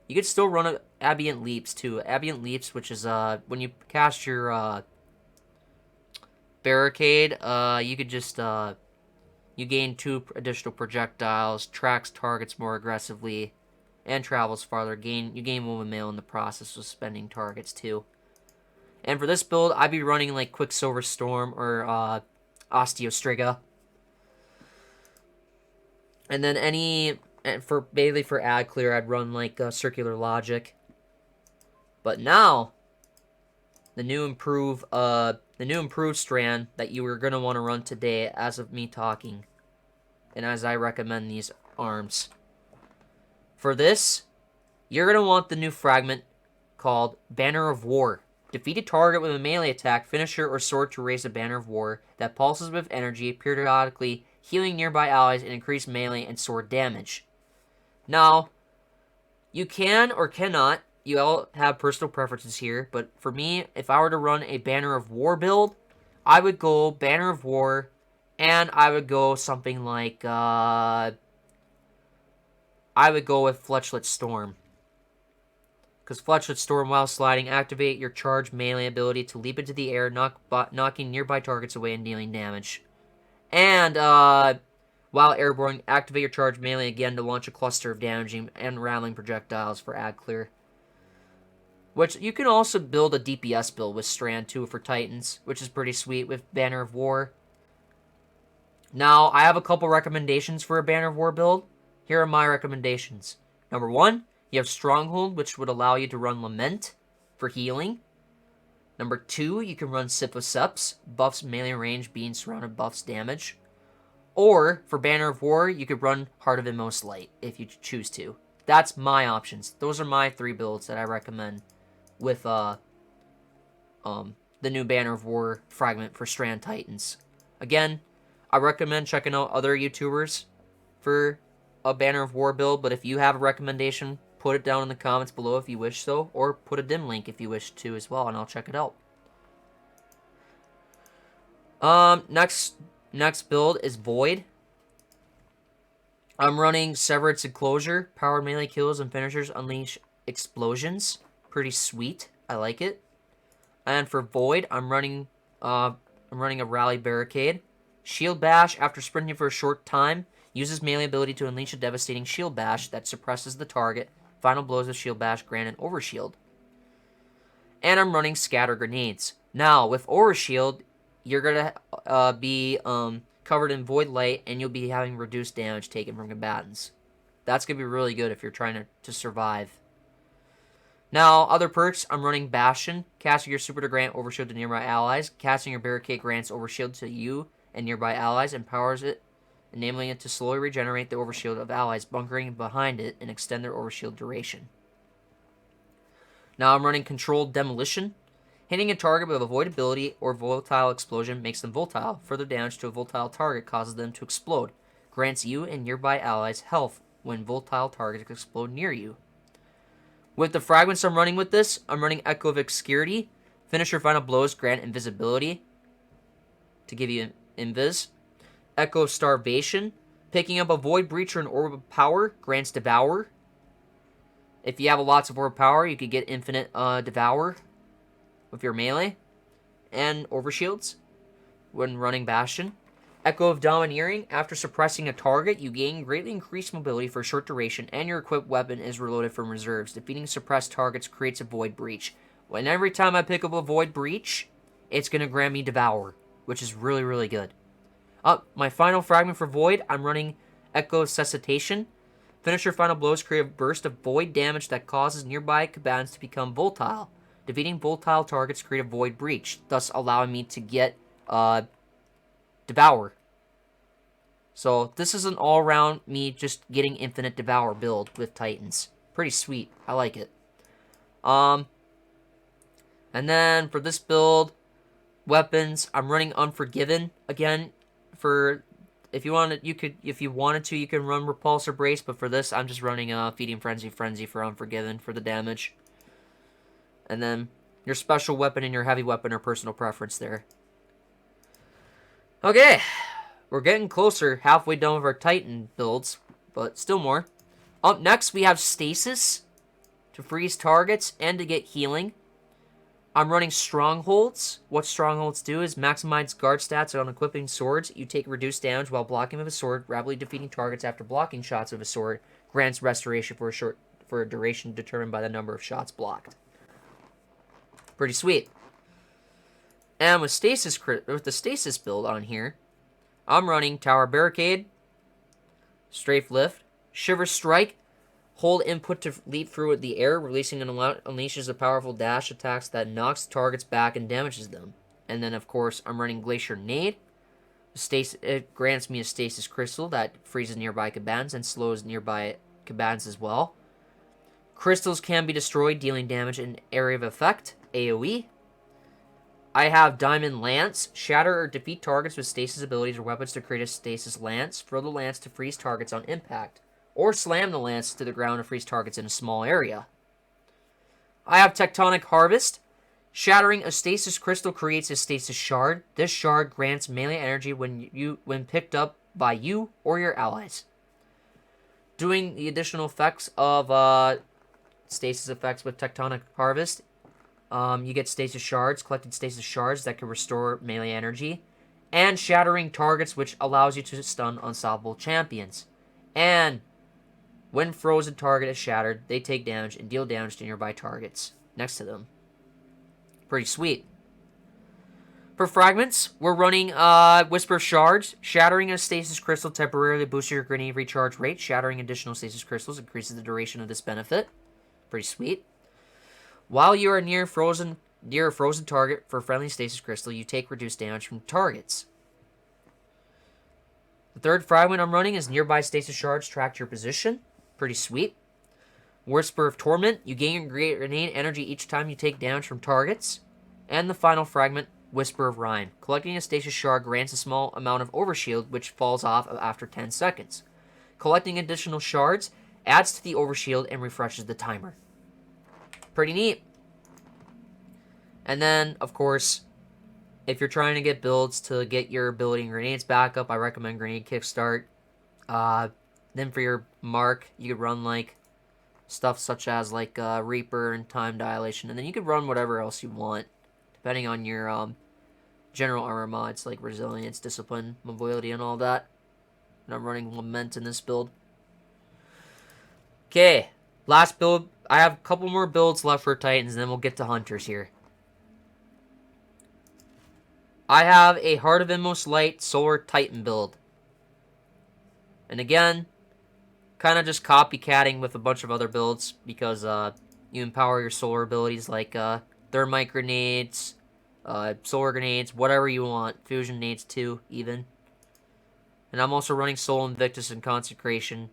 You could still run Ambient Leaps, too. Ambient Leaps, which is, when you cast your, Barricade, you could just, you gain 2 additional projectiles, tracks targets more aggressively, and travels farther. You gain Woven Mail in the process of suspending targets, too. And for this build, I'd be running, like, Quicksilver Storm or, Osteostriga. And then mainly for ad clear, I'd run like Circular Logic. But now, the new improved strand that you are gonna want to run today, as of me talking, and as I recommend these arms. For this, you're gonna want the new fragment called Banner of War. Defeat a target with a melee attack, finisher, or sword to raise a Banner of War that pulses with energy, periodically healing nearby allies and increase melee and sword damage. Now, you can or cannot, you all have personal preferences here, but for me, if I were to run a Banner of War build, I would go Banner of War, and I would go something like, I would go with Fletchlet Storm. Because Fletchlet Storm, while sliding, activate your charge melee ability to leap into the air, knocking nearby targets away and dealing damage. And, while airborne, activate your charge melee again to launch a cluster of damaging and rattling projectiles for ad clear. Which, you can also build a DPS build with Strand, too, for Titans, which is pretty sweet with Banner of War. Now, I have a couple recommendations for a Banner of War build. Here are my recommendations. Number 1, you have Stronghold, which would allow you to run Lament for healing. Number 2, you can run Siphoseps, buffs melee range, being surrounded buffs damage. Or, for Banner of War, you could run Heart of Inmost Light, if you choose to. That's my options. Those are my 3 builds that I recommend with the new Banner of War fragment for Strand Titans. Again, I recommend checking out other YouTubers for a Banner of War build, but if you have a recommendation, put it down in the comments below if you wish so, or put a dim link if you wish to as well, and I'll check it out. Next build is Void. I'm running Severance Enclosure, powered melee kills and finishers unleash explosions. Pretty sweet. I like it. And for Void, I'm running a Rally Barricade. Shield Bash, after sprinting for a short time, uses melee ability to unleash a devastating Shield Bash that suppresses the target. Final blows of Shield Bash grant an Overshield. And I'm running Scatter Grenades. Now, with Overshield, you're going to be covered in Void Light, and you'll be having reduced damage taken from combatants. That's going to be really good if you're trying to survive. Now, other perks, I'm running Bastion. Casting your super to grant Overshield to nearby allies. Casting your Barricade grants Overshield to you and nearby allies, empowers it, enabling it to slowly regenerate the Overshield of allies bunkering behind it and extend their Overshield duration. Now I'm running Controlled Demolition. Hitting a target with a Void ability or volatile explosion makes them volatile. Further damage to a volatile target causes them to explode. Grants you and nearby allies health when volatile targets explode near you. With the fragments I'm running with this, I'm running Echo of Obscurity. Finish your final blows, grant invisibility to give you invis. Echo of Starvation. Picking up a Void Breach or an Orb of Power grants Devour. If you have lots of Orb Power, you could get Infinite Devour with your melee and Overshields when running Bastion. Echo of Domineering. After suppressing a target, you gain greatly increased mobility for a short duration, and your equipped weapon is reloaded from reserves. Defeating suppressed targets creates a Void Breach. When every time I pick up a Void Breach, it's going to grant me Devour, which is really, really good. My final fragment for Void, I'm running Echo of Cessation. Finish your final blows, create a burst of Void damage that causes nearby combatants to become volatile. Defeating volatile targets create a Void Breach, thus allowing me to get Devour. So this is an all-around me just getting infinite Devour build with Titans. Pretty sweet. I like it. And then for this build, weapons, I'm running Unforgiven again. For if you wanted, you can run Repulse or Brace, but for this, I'm just running Feeding Frenzy for Unforgiven for the damage. And then your special weapon and your heavy weapon are personal preference there. Okay, we're getting closer, halfway done with our Titan builds, but still more. Up next, we have Stasis to freeze targets and to get healing. I'm running Strongholds. What Strongholds do is maximize guard stats on equipping swords. You take reduced damage while blocking with a sword. Rapidly defeating targets after blocking shots with a sword grants restoration for a duration determined by the number of shots blocked. Pretty sweet. And with the Stasis build on here, I'm running Tower Barricade, Strafe Lift, Shiver Strike. Hold input to leap through the air, releasing and unleashes a powerful dash attacks that knocks targets back and damages them. And then, of course, I'm running Glacier Nade. It grants me a Stasis Crystal that freezes nearby combatants and slows nearby combatants as well. Crystals can be destroyed, dealing damage in area of effect, AoE. I have Diamond Lance. Shatter or defeat targets with Stasis abilities or weapons to create a Stasis Lance. Throw the Lance to freeze targets on impact. Or slam the lance to the ground to freeze targets in a small area. I have Tectonic Harvest. Shattering a Stasis Crystal creates a Stasis Shard. This shard grants melee energy when picked up by you or your allies. Doing the additional effects of Stasis effects with Tectonic Harvest, you get Stasis Shards, collected Stasis Shards that can restore melee energy. And shattering targets, which allows you to stun unstoppable champions. And when frozen target is shattered, they take damage and deal damage to nearby targets next to them. Pretty sweet. For fragments, we're running Whisper of Shards. Shattering a Stasis Crystal temporarily boosts your grenade recharge rate. Shattering additional Stasis Crystals increases the duration of this benefit. Pretty sweet. While you are near a frozen target for friendly Stasis Crystal, you take reduced damage from targets. The third fragment I'm running is Nearby Stasis Shards track your position. Pretty sweet. Whisper of Torment. You gain grenade energy each time you take damage from targets. And the final fragment, Whisper of Rhyme. Collecting a Stasis Shard grants a small amount of Overshield, which falls off after 10 seconds. Collecting additional shards adds to the Overshield and refreshes the timer. Pretty neat. And then, of course, if you're trying to get builds to get your ability and grenades back up, I recommend Grenade Kickstart. Then for your mark, you could run like stuff such as like Reaper and Time Dilation, and then you could run whatever else you want, depending on your general armor mods like Resilience, Discipline, Mobility, and all that. And I'm running Lament in this build. Okay, last build. I have a couple more builds left for Titans, and then we'll get to Hunters here. I have a Heart of Inmost Light Solar Titan build. And again, kind of just copycatting with a bunch of other builds because you empower your solar abilities like Thermite Grenades, Solar Grenades, whatever you want. Fusion Nades too, even. And I'm also running Soul Invictus and Consecration.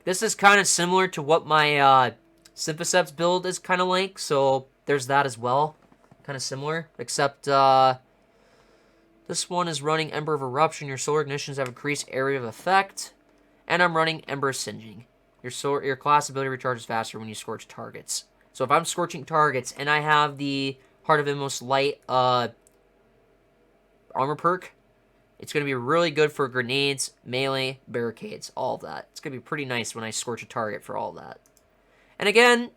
This is kind of similar to what my Synthoceps build is kind of like, so there's that as well. Kind of similar, except this one is running Ember of Eruption. Your solar ignitions have increased area of effect. And I'm running Ember Singeing. Your class ability recharges faster when you scorch targets. So if I'm scorching targets and I have the Heart of Inmost Light armor perk, it's going to be really good for grenades, melee, barricades, all of that. It's going to be pretty nice when I scorch a target for all of that. And again,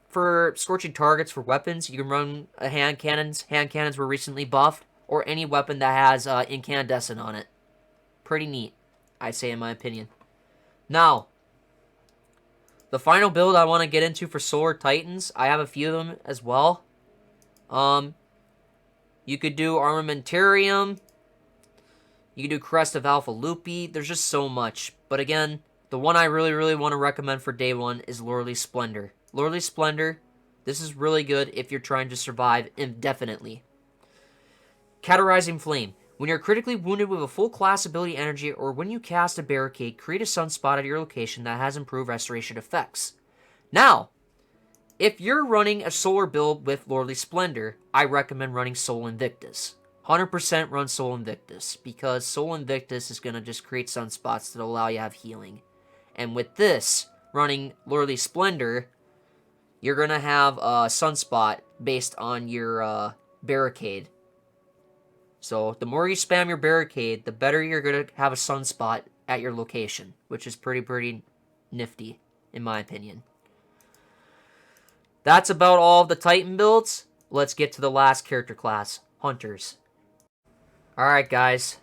for scorching targets for weapons, you can run hand cannons. Hand cannons were recently buffed, or any weapon that has incandescent on it. Pretty neat, I say in my opinion. Now, the final build I want to get into for Solar Titans, I have a few of them as well. You could do Armamentarium. You could do Crest of Alpha Lupi. There's just so much. But again, the one I really want to recommend for day one is Lordly Splendor. Lordly Splendor, this is really good if you're trying to survive indefinitely. Cauterizing Flame. When you're critically wounded with a full class ability energy, or when you cast a barricade, create a sunspot at your location that has improved restoration effects. Now, if you're running a solar build with Lordly Splendor, I recommend running Sol Invictus. 100% run Sol Invictus, because Sol Invictus is going to just create sunspots that allow you to have healing. And with this, running Lordly Splendor, you're going to have a sunspot based on your barricade. So the more you spam your barricade, the better you're going to have a sunspot at your location, which is pretty nifty, in my opinion. That's about all of the Titan builds. Let's get to the last character class, Hunters. Alright guys,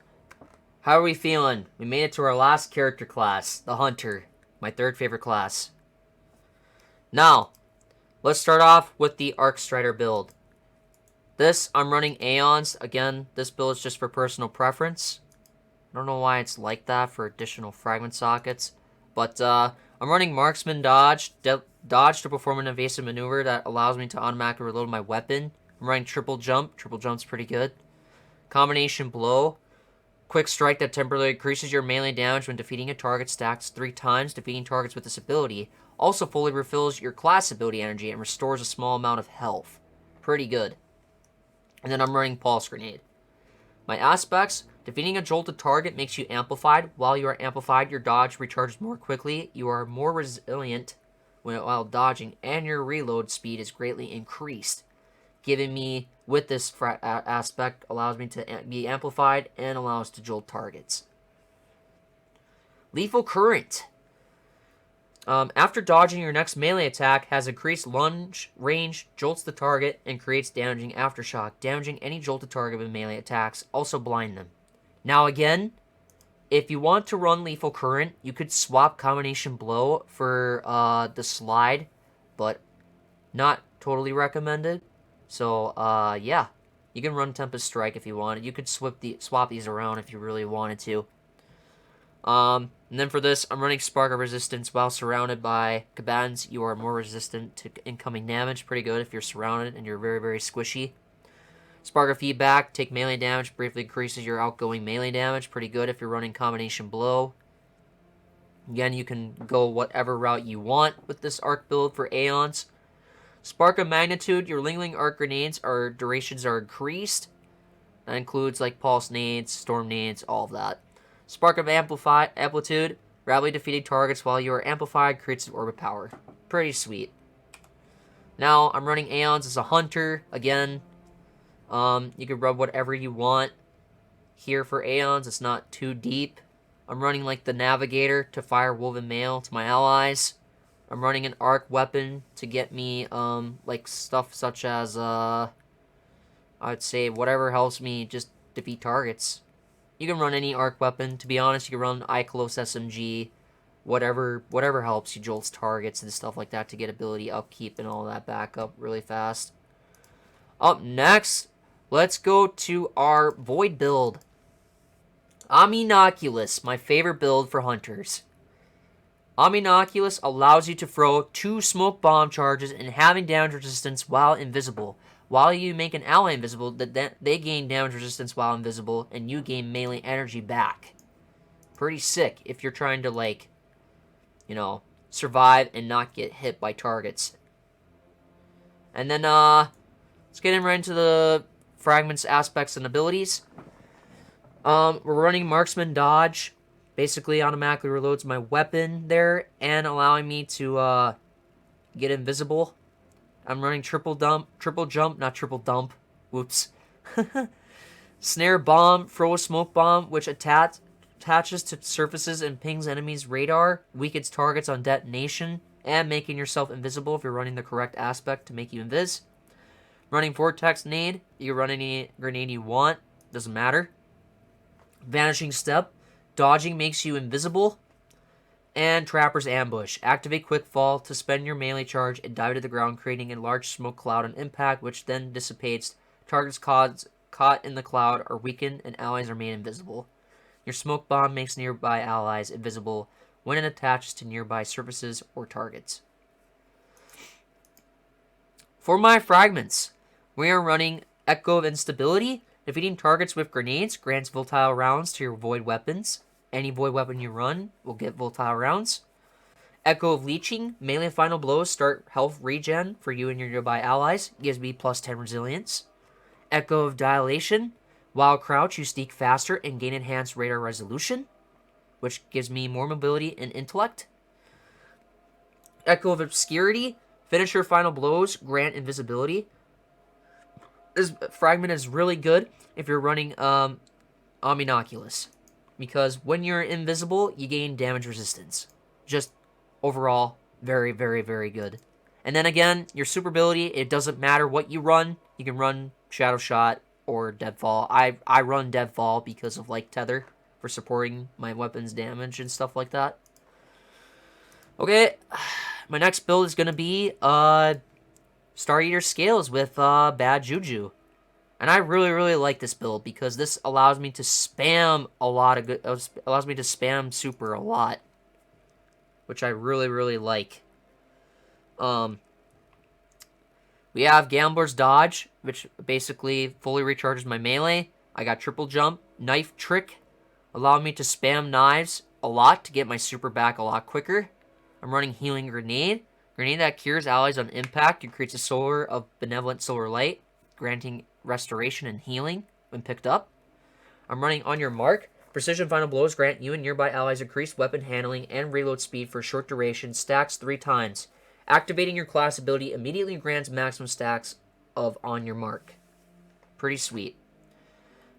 how are we feeling? We made it to our last character class, the Hunter, my third favorite class. Now, let's start off with the Arc Strider build. This, I'm running Aeons. Again, this build is just for personal preference. I don't know why it's like that for additional fragment sockets. But I'm running Marksman Dodge. Dodge to perform an evasive maneuver that allows me to automatically reload my weapon. I'm running Triple Jump. Triple Jump's pretty good. Combination Blow. Quick Strike that temporarily increases your melee damage when defeating a target, stacks 3 times. Defeating targets with this ability also fully refills your class ability energy and restores a small amount of health. Pretty good. And then I'm running Pulse Grenade. My aspects: defeating a jolted target makes you amplified. While you are amplified, your dodge recharges more quickly. You are more resilient while dodging, and your reload speed is greatly increased. Giving me, with this aspect, allows me to be amplified and allows to jolt targets. Lethal Current. After dodging, your next melee attack has increased lunge range, jolts the target, and creates damaging aftershock. Damaging any jolted target with melee attacks, also blind them. Now again, if you want to run Lethal Current, you could swap Combination Blow for the slide, but not totally recommended. So, yeah. You can run Tempest Strike if you want. You could swap these around if you really wanted to. And then for this, I'm running Spark of Resistance. While surrounded by combatants, you are more resistant to incoming damage. Pretty good if you're surrounded and you're very squishy. Spark of Feedback. Take melee damage. Briefly increases your outgoing melee damage. Pretty good if you're running Combination Blow. Again, you can go whatever route you want with this arc build for Aeons. Spark of Magnitude. Your Lingling Arc Grenades durations are increased. That includes like Pulse Nades, Storm Nades, all of that. Spark of Amplitude. Rapidly defeating targets while you are amplified creates an orbit power. Pretty sweet. Now, I'm running Aeons as a Hunter. Again, you can rub whatever you want here for Aeons. It's not too deep. I'm running like the Navigator to fire Woven Mail to my allies. I'm running an arc weapon to get me like stuff such as I'd say whatever helps me just defeat targets. You can run any arc weapon. To be honest, you can run Ikelos SMG, whatever helps you jolts targets and stuff like that to get ability upkeep and all that back up really fast. Up next, let's go to our Void build. Omninoculus, my favorite build for Hunters. Omninoculus allows you to throw 2 smoke bomb charges and having damage resistance while invisible. While you make an ally invisible, they gain damage resistance while invisible, and you gain melee energy back. Pretty sick if you're trying to, like, you know, survive and not get hit by targets. And then, let's get in right into the fragments, aspects, and abilities. We're running Marksman Dodge. Basically automatically reloads my weapon there and allowing me to get invisible. I'm running triple jump, not triple dump. Whoops. Snare bomb, throw a smoke bomb, which attaches to surfaces and pings enemies' radar, weakens targets on detonation, and making yourself invisible if you're running the correct aspect to make you invis. Running vortex nade, you run any grenade you want, doesn't matter. Vanishing step, dodging makes you invisible. And Trapper's Ambush. Activate Quick Fall to spend your melee charge and dive to the ground, creating a large smoke cloud on impact, which then dissipates. Targets caught in the cloud are weakened, and allies are made invisible. Your smoke bomb makes nearby allies invisible when it attaches to nearby surfaces or targets. For my fragments, we are running Echo of Instability. Defeating targets with grenades grants volatile rounds to your void weapons. Any void weapon you run will get volatile rounds. Echo of Leeching. Melee final blows start health regen for you and your nearby allies. Gives me plus 10 resilience. Echo of Dilation. While crouch, you sneak faster and gain enhanced radar resolution, which gives me more mobility and intellect. Echo of Obscurity. Finisher final blows grant invisibility. This fragment is really good if you're running Omninoculus, because when you're invisible, you gain damage resistance. Just overall, very, very, very good. And then again, your super ability, it doesn't matter what you run. You can run Shadow Shot or Deadfall. I run Deadfall because of like Tether for supporting my weapon's damage and stuff like that. Okay, my next build is gonna be Star Eater Scales with Bad Juju. And I really, really like this build because this allows me to spam a lot of good. Allows me to spam super a lot, which I really, really like. We have Gambler's Dodge, which basically fully recharges my melee. I got Triple Jump, Knife Trick, allowing me to spam knives a lot to get my super back a lot quicker. I'm running Healing Grenade. Grenade that cures allies on impact and creates a solar of benevolent solar light, granting restoration and healing when picked up. I'm running On Your Mark. Precision final blows grant you and nearby allies increased weapon handling and reload speed for a short duration, stacks 3 times. Activating your class ability immediately grants maximum stacks of On Your Mark. Pretty sweet.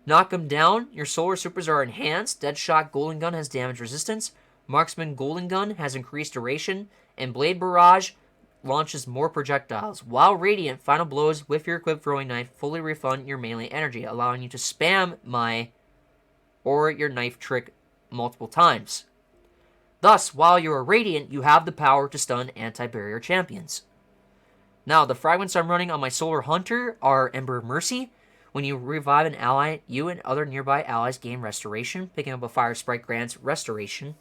Knock 'em down. Your solar supers are enhanced. Deadshot Golden Gun has damage resistance. Marksman Golden Gun has increased duration. And Blade Barrage launches more projectiles. While Radiant, final blows with your equipped throwing knife fully refund your melee energy, allowing you to spam or your knife trick multiple times. Thus, while you are Radiant, you have the power to stun anti-barrier champions. Now, the fragments I'm running on my Solar Hunter are Ember of Mercy. When you revive an ally, you and other nearby allies gain restoration. Picking up a fire sprite grants restoration.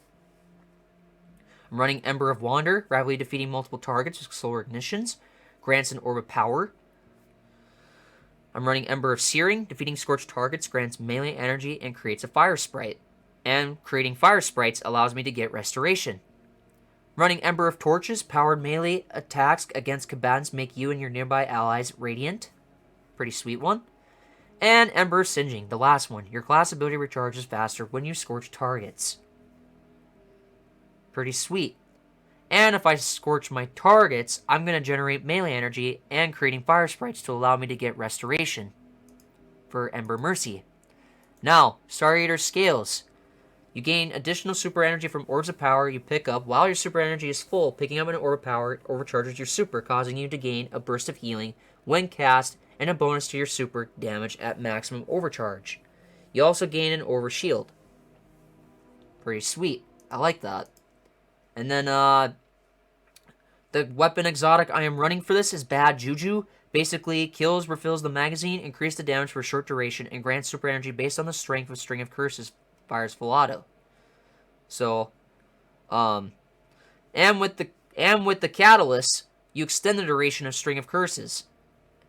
I'm running Ember of Wander, rapidly defeating multiple targets with solar ignitions. Grants an orb of power. I'm running Ember of Searing, defeating scorched targets grants melee energy and creates a fire sprite. And creating fire sprites allows me to get restoration. Running Ember of Torches, powered melee attacks against combatants make you and your nearby allies radiant. Pretty sweet one. And Ember of Singeing, the last one. Your class ability recharges faster when you scorch targets. Pretty sweet. And if I scorch my targets, I'm going to generate melee energy and creating fire sprites to allow me to get restoration for Ember Mercy. Now, Star Eater Scales. You gain additional super energy from orbs of power you pick up while your super energy is full. Picking up an orb of power overcharges your super, causing you to gain a burst of healing when cast and a bonus to your super damage at maximum overcharge. You also gain an orb of shield. Pretty sweet. I like that. And then, the weapon exotic I am running for this is Bad Juju. Basically, kills, refills the magazine, increase the damage for a short duration, and grants super energy based on the strength of String of Curses. Fires full auto. So, and with the catalyst, you extend the duration of String of Curses.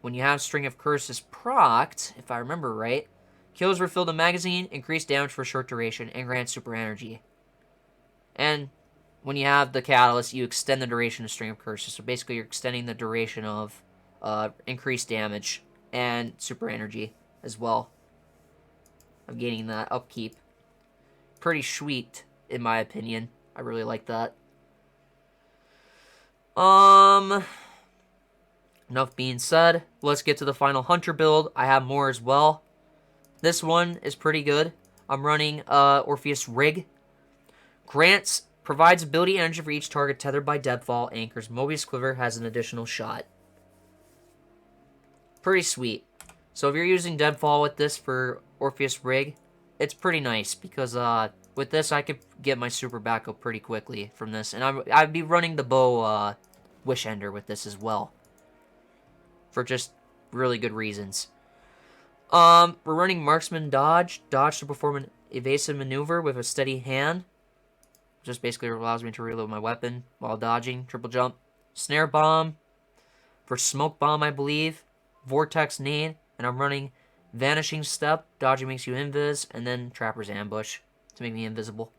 When you have String of Curses procced, if I remember right, kills, refill the magazine, increase damage for a short duration, and grants super energy. And when you have the catalyst, you extend the duration of String of Curses. So basically, you're extending the duration of increased damage and super energy as well. Of gaining that upkeep. Pretty sweet. in my opinion. I really like that. Enough being said, let's get to the final hunter build. I have more as well. This one is pretty good. I'm running Orpheus Rig. Provides ability energy for each target tethered by deadfall. Anchors Mobius Quiver, has an additional shot. Pretty sweet. So if you're using deadfall with this for Orpheus Rig, it's pretty nice because with this I could get my super backup pretty quickly from this, and I'd be running the bow Wish Ender with this as well for just really good reasons. We're running Marksman Dodge to perform an evasive maneuver with a steady hand. Just basically allows me to reload my weapon while dodging. Triple jump. Snare Bomb for Smoke Bomb, I believe. Vortex Nade, and I'm running Vanishing Step. Dodging makes you invis, and then Trapper's Ambush to make me invisible.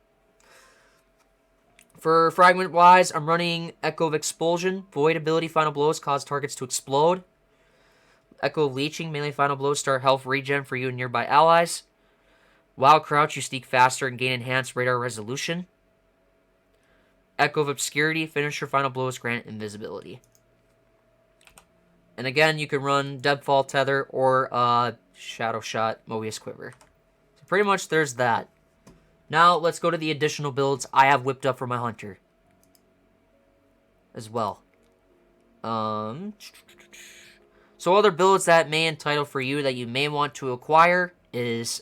For fragment-wise, I'm running Echo of Expulsion. Void ability, final blows cause targets to explode. Echo of Leeching, melee final blows start health regen for you and nearby allies. While crouch, you sneak faster and gain enhanced radar resolution. Echo of Obscurity, finisher final blows grant invisibility. And again, you can run Deadfall Tether or Shadow Shot Mobius Quiver. So pretty much there's that. Now let's go to the additional builds I have whipped up for my hunter as well. So other builds that may entitle for you that you may want to acquire is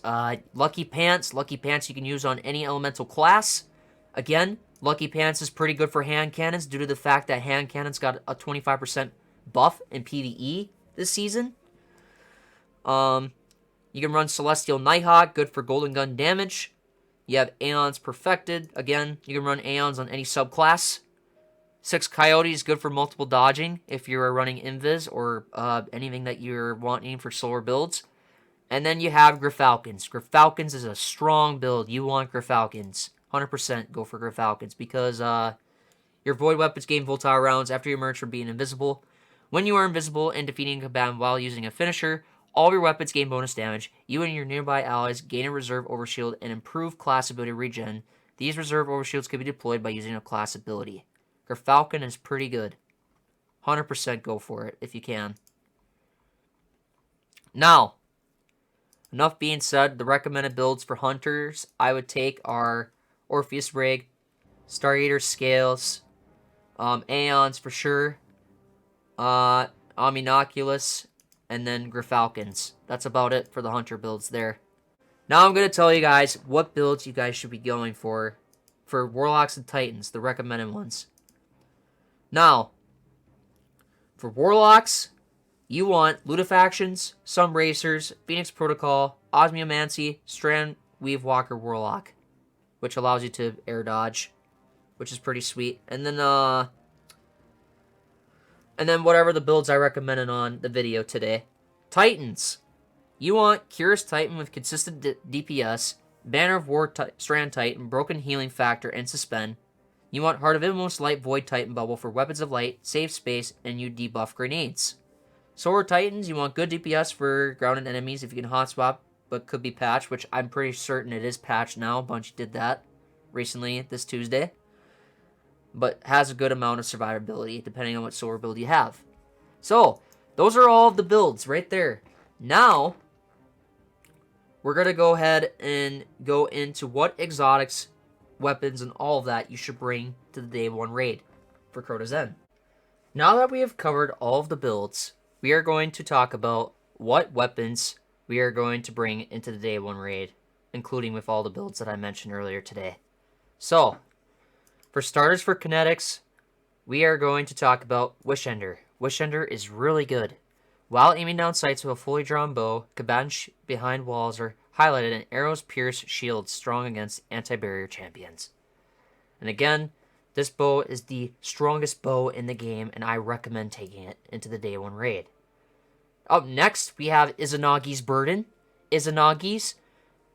Lucky Pants. Lucky Pants you can use on any elemental class. Again, Lucky Pants is pretty good for hand cannons due to the fact that hand cannons got a 25% buff in PvE this season. You can run Celestial Nighthawk, good for golden gun damage. You have Aeons Perfected. Again, you can run Aeons on any subclass. 6 Coyotes, good for multiple dodging if you're running Invis or anything that you're wanting for slower builds. And then you have Gryfalcons. Gryfalcons is a strong build. You want Gryfalcons. 100% go for Gryfalcons because your Void Weapons gain Voltile rounds after you emerge from being invisible. When you are invisible and defeating a combatant while using a finisher, all of your weapons gain bonus damage. You and your nearby allies gain a reserve overshield and improve class ability regen. These reserve overshields can be deployed by using a class ability. Gryfalcon is pretty good. 100% go for it if you can. Now, enough being said, the recommended builds for hunters I would take are Orpheus Rig, Star Eater Scales, Aeons for sure, Omninoculus, and then Gryfalcons. That's about it for the hunter builds there. Now I'm going to tell you guys what builds you guys should be going for Warlocks and Titans, the recommended ones. Now, for Warlocks, you want Ludifactions, Sun Racers, Phoenix Protocol, Osmiomancy, Strand Weave Walker Warlock, which allows you to air dodge, which is pretty sweet. And then whatever the builds I recommended on the video today. Titans. You want Curious Titan with consistent DPS, Banner of War Strand Titan, Broken Healing Factor, and Suspend. You want Heart of Inmost Light Void Titan Bubble for Weapons of Light, save space, and you debuff grenades. Sword Titans, you want good DPS for grounded enemies if you can hotspot, but could be patched, which I'm pretty certain it is patched now. Bungie did that recently this Tuesday. But has a good amount of survivability depending on what sword build you have. So, those are all of the builds right there. Now, we're going to go ahead and go into what exotics, weapons, and all of that you should bring to the Day 1 raid for Crota's End. Now that we have covered all of the builds, we are going to talk about what weapons we are going to bring into the Day 1 raid, including with all the builds that I mentioned earlier today. So, for starters for kinetics, we are going to talk about Wish Ender. Wish Ender is really good. While aiming down sights with a fully drawn bow, combatants behind walls are highlighted and arrows pierce shields strong against anti-barrier champions. And again, this bow is the strongest bow in the game, and I recommend taking it into the Day 1 raid. Up next, we have Izanagi's Burden. Izanagi's,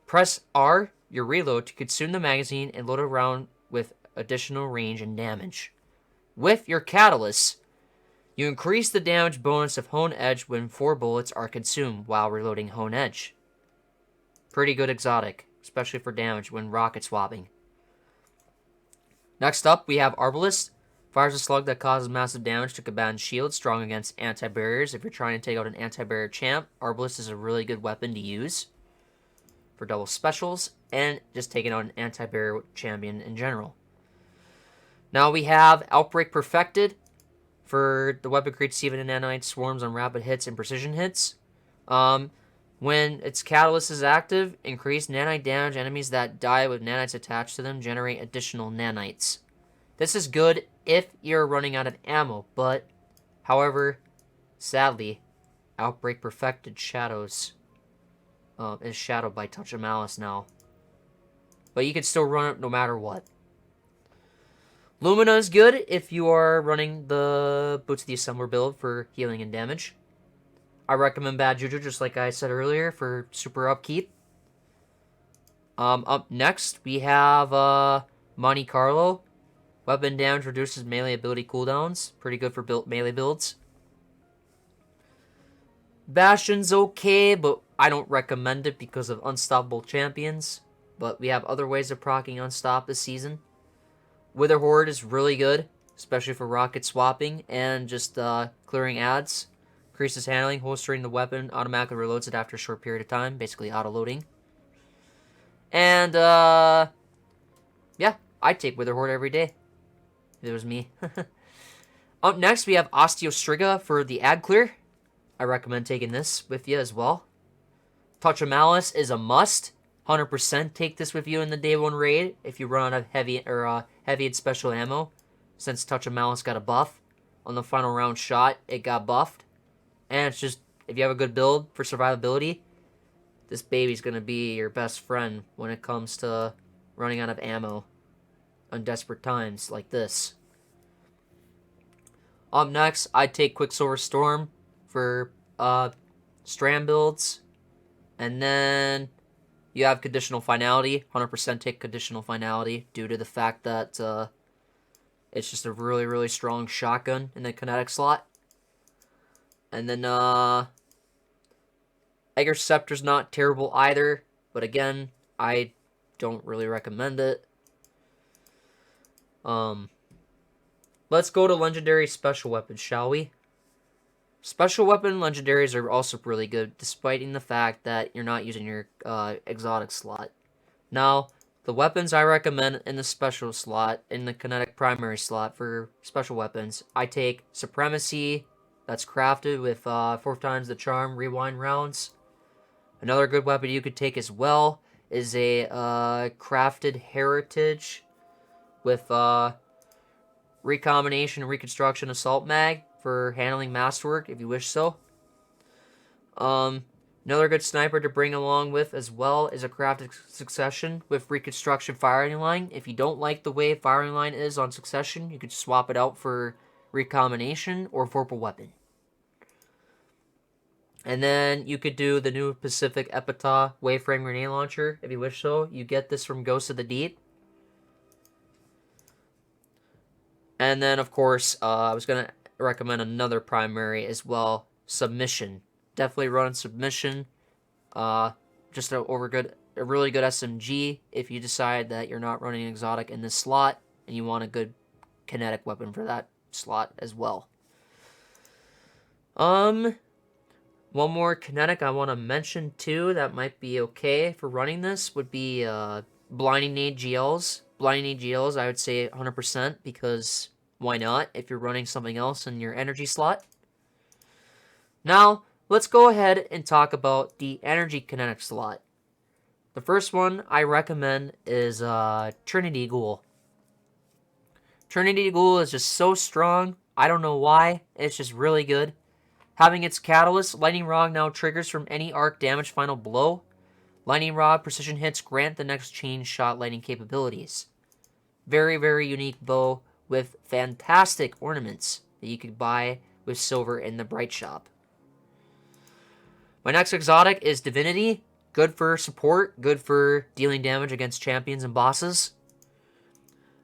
press R, your reload, to consume the magazine and load a round with additional range and damage. With your Catalyst, you increase the damage bonus of Hone Edge when 4 bullets are consumed while reloading Hone Edge. Pretty good exotic, especially for damage when rocket swapping. Next up, we have Arbalist. Fires a slug that causes massive damage to combatant shield, strong against anti-barriers. If you're trying to take out an anti-barrier champ, Arbalist is a really good weapon to use for double specials, and just taking out an anti-barrier champion in general. Now we have Outbreak Perfected. For the weapon creates even and nanite swarms on rapid hits and precision hits. When its catalyst is active, increase nanite damage. Enemies that die with nanites attached to them generate additional nanites. This is good if you're running out of ammo, but, however, sadly, Outbreak Perfected Shadows is shadowed by Touch of Malice now. But you can still run it no matter what. Lumina is good if you are running the Boots of the Assembler build for healing and damage. I recommend Bad Juju, just like I said earlier, for super upkeep. Up next, we have Monte Carlo. Weapon damage reduces melee ability cooldowns. Pretty good for melee builds. Bastion's okay, but I don't recommend it because of unstoppable champions. But we have other ways of proccing Unstop this season. Wither Horde is really good, especially for rocket swapping and just clearing ads. Increases handling, holstering the weapon, automatically reloads it after a short period of time, basically auto-loading. And, yeah, I'd take Wither Horde every day, if it was me. Up next, we have Osteostriga for the ad clear. I recommend taking this with you as well. Touch of Malice is a must. 100% take this with you in the day 1 raid if you run out of heavy and special ammo. Since Touch of Malice got a buff on the final round shot, it got buffed. And it's just, if you have a good build for survivability, this baby's going to be your best friend when it comes to running out of ammo on desperate times like this. Up next, I'd take Quicksilver Storm for Strand builds. And then you have Conditional Finality. 100% take Conditional Finality due to the fact that it's just a really, really strong shotgun in the kinetic slot. And then Egger Scepter's not terrible either, but again, I don't really recommend it. Let's go to Legendary Special Weapons, shall we? Special Weapon Legendaries are also really good, despite the fact that you're not using your exotic slot. Now, the weapons I recommend in the special slot, in the kinetic primary slot for special weapons, I take Supremacy, that's crafted with 4 times the charm rewind rounds. Another good weapon you could take as well is a crafted Heritage with recombination and reconstruction assault mag for handling masterwork if you wish so. Another good sniper to bring along with as well is a crafted Succession with reconstruction firing line. If you don't like the way firing line is on Succession, you could swap it out for recombination or Vorpal weapon. And then you could do the new Pacific Epitaph Waveframe Grenade Launcher if you wish so. You get this from Ghost of the Deep. And then, of course, I was going to recommend another primary as well, Submission. Definitely run Submission. Just a really good SMG if you decide that you're not running exotic in this slot and you want a good kinetic weapon for that slot as well. One more kinetic I want to mention too that might be okay for running this would be Blinding Nade GLs. Blinding Nade GLs, I would say 100% because why not if you're running something else in your energy slot. Now, let's go ahead and talk about the energy kinetic slot. The first one I recommend is Trinity Ghoul. Trinity Ghoul is just so strong. I don't know why. It's just really good. Having its catalyst, Lightning Rod now triggers from any arc damage final blow. Lightning Rod precision hits grant the next chain shot lightning capabilities. Very, very unique bow with fantastic ornaments that you could buy with silver in the Bright Shop. My next exotic is Divinity. Good for support, good for dealing damage against champions and bosses.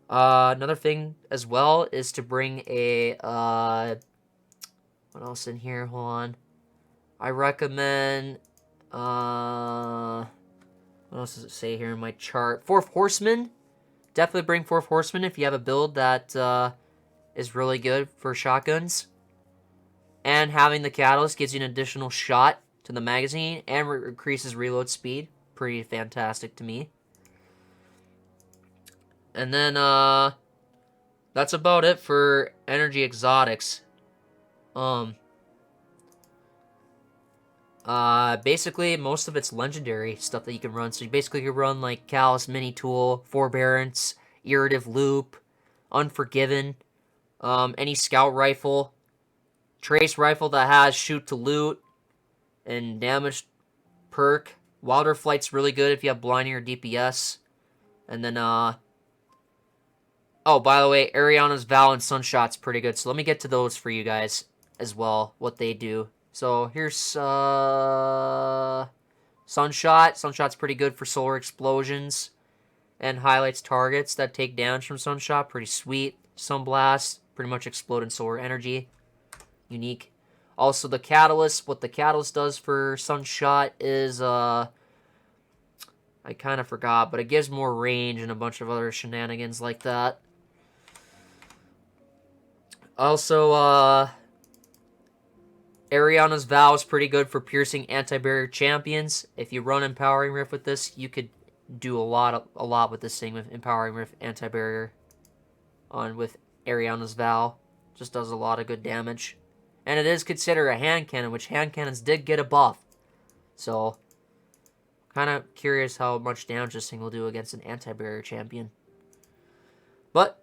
Another thing as well is to bring a what else in here? Hold on. I recommend what else does it say here in my chart? Fourth Horseman. definitely bring Fourth Horseman if you have a build that is really good for shotguns. And having the Catalyst gives you an additional shot to the magazine and increases reload speed. Pretty fantastic to me. And then that's about it for energy exotics. Basically most of it's legendary stuff that you can run. So you basically can run like Callous Mini Tool, Forbearance, Irritive Loop, Unforgiven, any scout rifle, trace rifle that has shoot to loot and damage perk. Wilder Flight's really good if you have blinding or DPS. And then oh, by the way, Ariana's Vow and Sunshot's pretty good. So let me get to those for you guys as well, what they do. So here's Sunshot. Sunshot's pretty good for solar explosions and highlights targets that take damage from Sunshot. Pretty sweet. Sunblast, pretty much explode in solar energy. Unique. Also the Catalyst. What the Catalyst does for Sunshot is I kind of forgot, but it gives more range and a bunch of other shenanigans like that. Also, Ariana's Vow is pretty good for piercing anti-barrier champions. If you run Empowering Rift with this, you could do a lot with this thing with Empowering Rift anti-barrier with Ariana's Vow. Just does a lot of good damage. And it is considered a hand cannon, which hand cannons did get a buff. So, kind of curious how much damage this thing will do against an anti-barrier champion. But,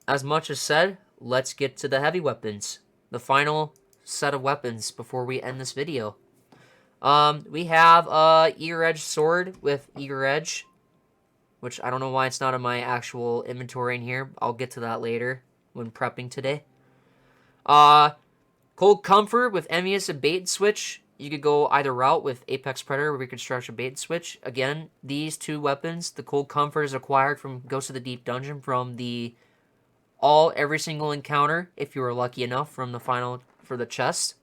as much as said, let's get to the heavy weapons. The final set of weapons before we end this video. We have a Eager Edge sword with Eager Edge, which I don't know why it's not in my actual inventory in here. I'll get to that later when prepping today. Cold Comfort with Envious and Bait and Switch. You could go either route with Apex Predator or Reconstruction Bait and Switch. Again, these two weapons, the Cold Comfort is acquired from Ghost of the Deep Dungeon from the every single encounter, if you were lucky enough, from the final for the chest.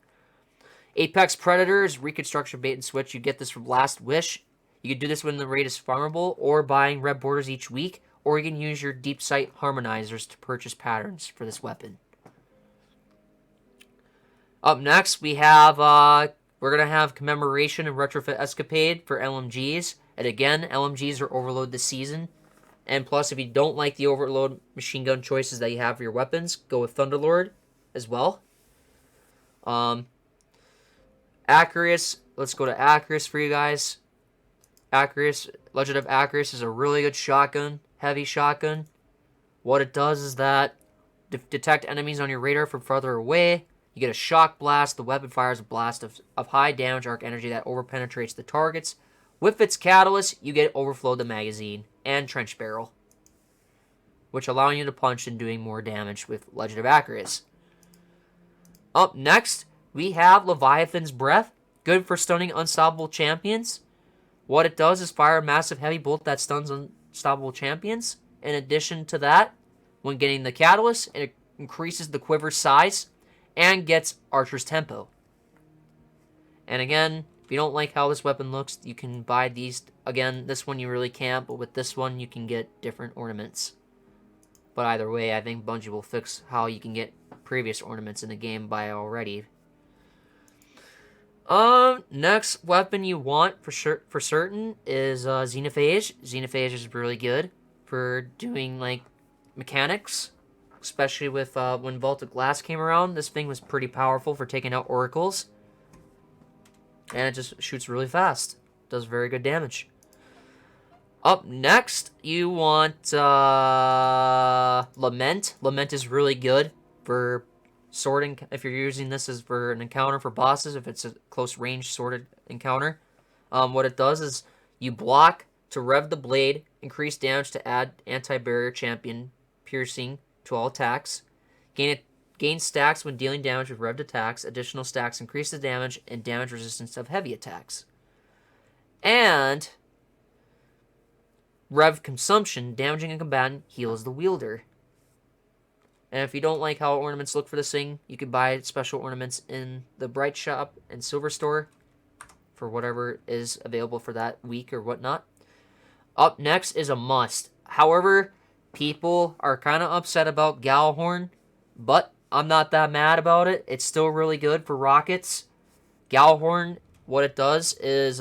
Apex Predator is Reconstruction Bait and Switch. You get this from Last Wish. You can do this when the raid is farmable, or buying red borders each week, or you can use your Deep Sight Harmonizers to purchase patterns for this weapon. Up next, we have, we're going to have Commemoration and Retrofit Escapade for LMGs. And again, LMGs are overload this season. And plus, if you don't like the overload machine gun choices that you have for your weapons, go with Thunderlord as well. Acarius, let's go to Acarius for you guys. Acarius, Legend of Acarius is a really good shotgun, heavy shotgun. What it does is that detect enemies on your radar from farther away. You get a shock blast. The weapon fires a blast of high damage arc energy that overpenetrates the targets. With its catalyst, you get overflow the magazine and trench barrel, which allow you to punch and doing more damage with Legend of Acarius. Up next, we have Leviathan's Breath, good for stunning unstoppable champions. What it does is fire a massive heavy bolt that stuns unstoppable champions. In addition to that, when getting the catalyst, it increases the quiver size and gets Archer's Tempo. And again, if you don't like how this weapon looks, you can buy these. Again, this one you really can't, but with this one you can get different ornaments. But either way, I think Bungie will fix how you can get previous ornaments in the game by already. Next weapon you want for certain is Xenophage. Xenophage is really good for doing like mechanics, especially with when Vault of Glass came around. This thing was pretty powerful for taking out oracles, and it just shoots really fast. Does very good damage. Up next, you want Lament. Lament is really good for sorting. If you're using this as for an encounter for bosses, if it's a close range sorted encounter, what it does is you block to rev the blade, increase damage to add anti-barrier champion piercing to all attacks, gain stacks when dealing damage with revved attacks. Additional stacks increase the damage and damage resistance of heavy attacks. And rev consumption, damaging a combatant heals the wielder. And if you don't like how ornaments look for this thing, you can buy special ornaments in the Bright Shop and Silver Store for whatever is available for that week or whatnot. Up next is a must. However, people are kind of upset about Gjallarhorn, but I'm not that mad about it. It's still really good for rockets. Gjallarhorn, what it does is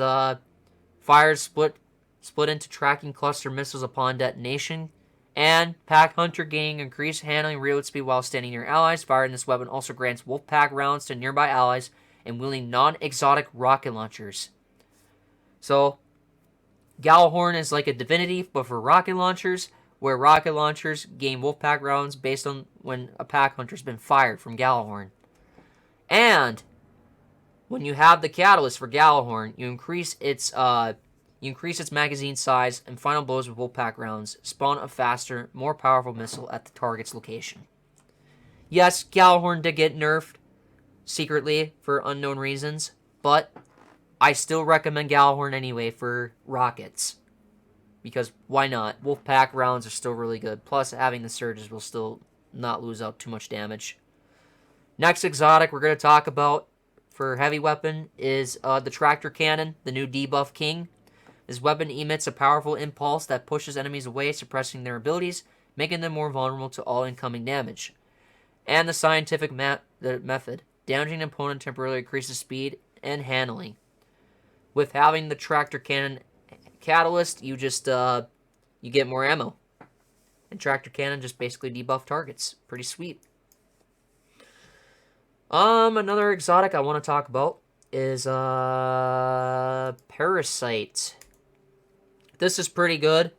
fires split into tracking cluster missiles upon detonation, and Pack Hunter gaining increased handling reload speed while standing near allies. Firing this weapon also grants Wolfpack rounds to nearby allies and wielding non-exotic rocket launchers. So, Gjallarhorn is like a divinity, but for rocket launchers, where rocket launchers gain Wolfpack rounds based on when a Pack Hunter's been fired from Gjallarhorn. And when you have the catalyst for Gjallarhorn, you increase its magazine size, and final blows with Wolfpack rounds spawn a faster, more powerful missile at the target's location. Yes, Gjallarhorn did get nerfed secretly for unknown reasons, but I still recommend Gjallarhorn anyway for rockets. Because why not? Wolfpack rounds are still really good. Plus, having the surges will still not lose out too much damage. Next exotic we're going to talk about for heavy weapon is the Tractor Cannon, the new debuff king. This weapon emits a powerful impulse that pushes enemies away, suppressing their abilities, making them more vulnerable to all incoming damage. And the scientific method. Damaging an opponent temporarily increases speed and handling. With having the Tractor Cannon catalyst, you just you get more ammo. And Tractor Cannon just basically debuff targets. Pretty sweet. Another exotic I want to talk about is Parasite. This is pretty good.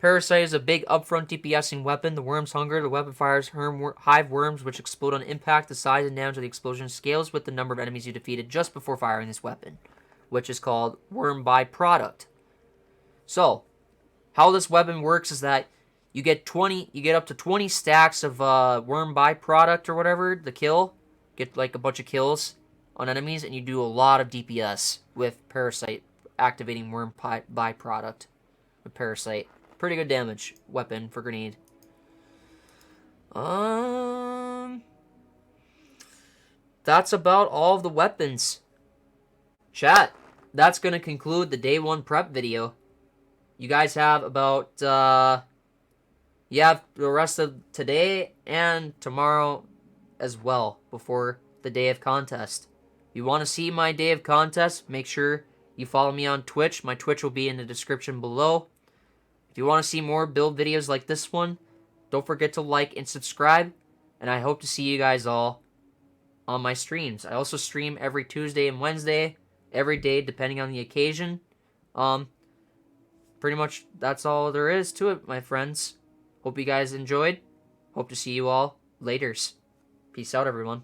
Parasite is a big upfront DPSing weapon. The worm's hunger. The weapon fires hive worms, which explode on impact. The size and damage of the explosion scales with the number of enemies you defeated just before firing this weapon, which is called worm byproduct. So, how this weapon works is that you get up to 20 stacks of worm byproduct or whatever, the kill. Get like a bunch of kills on enemies, and you do a lot of DPS with Parasite activating worm byproduct with Parasite. Pretty good damage weapon for grenade. That's about all of the weapons. Chat, that's going to conclude the day 1 prep video. You guys have about, you have the rest of today and tomorrow as well before the day of contest. If you want to see my day of contest, make sure you follow me on Twitch. My Twitch will be in the description below. If you want to see more build videos like this one, don't forget to like and subscribe, and I hope to see you guys all on my streams. I also stream every Tuesday and Wednesday, every day depending on the occasion. Pretty much that's all there is to it, my friends. Hope you guys enjoyed. Hope to see you all laters. Peace out, everyone.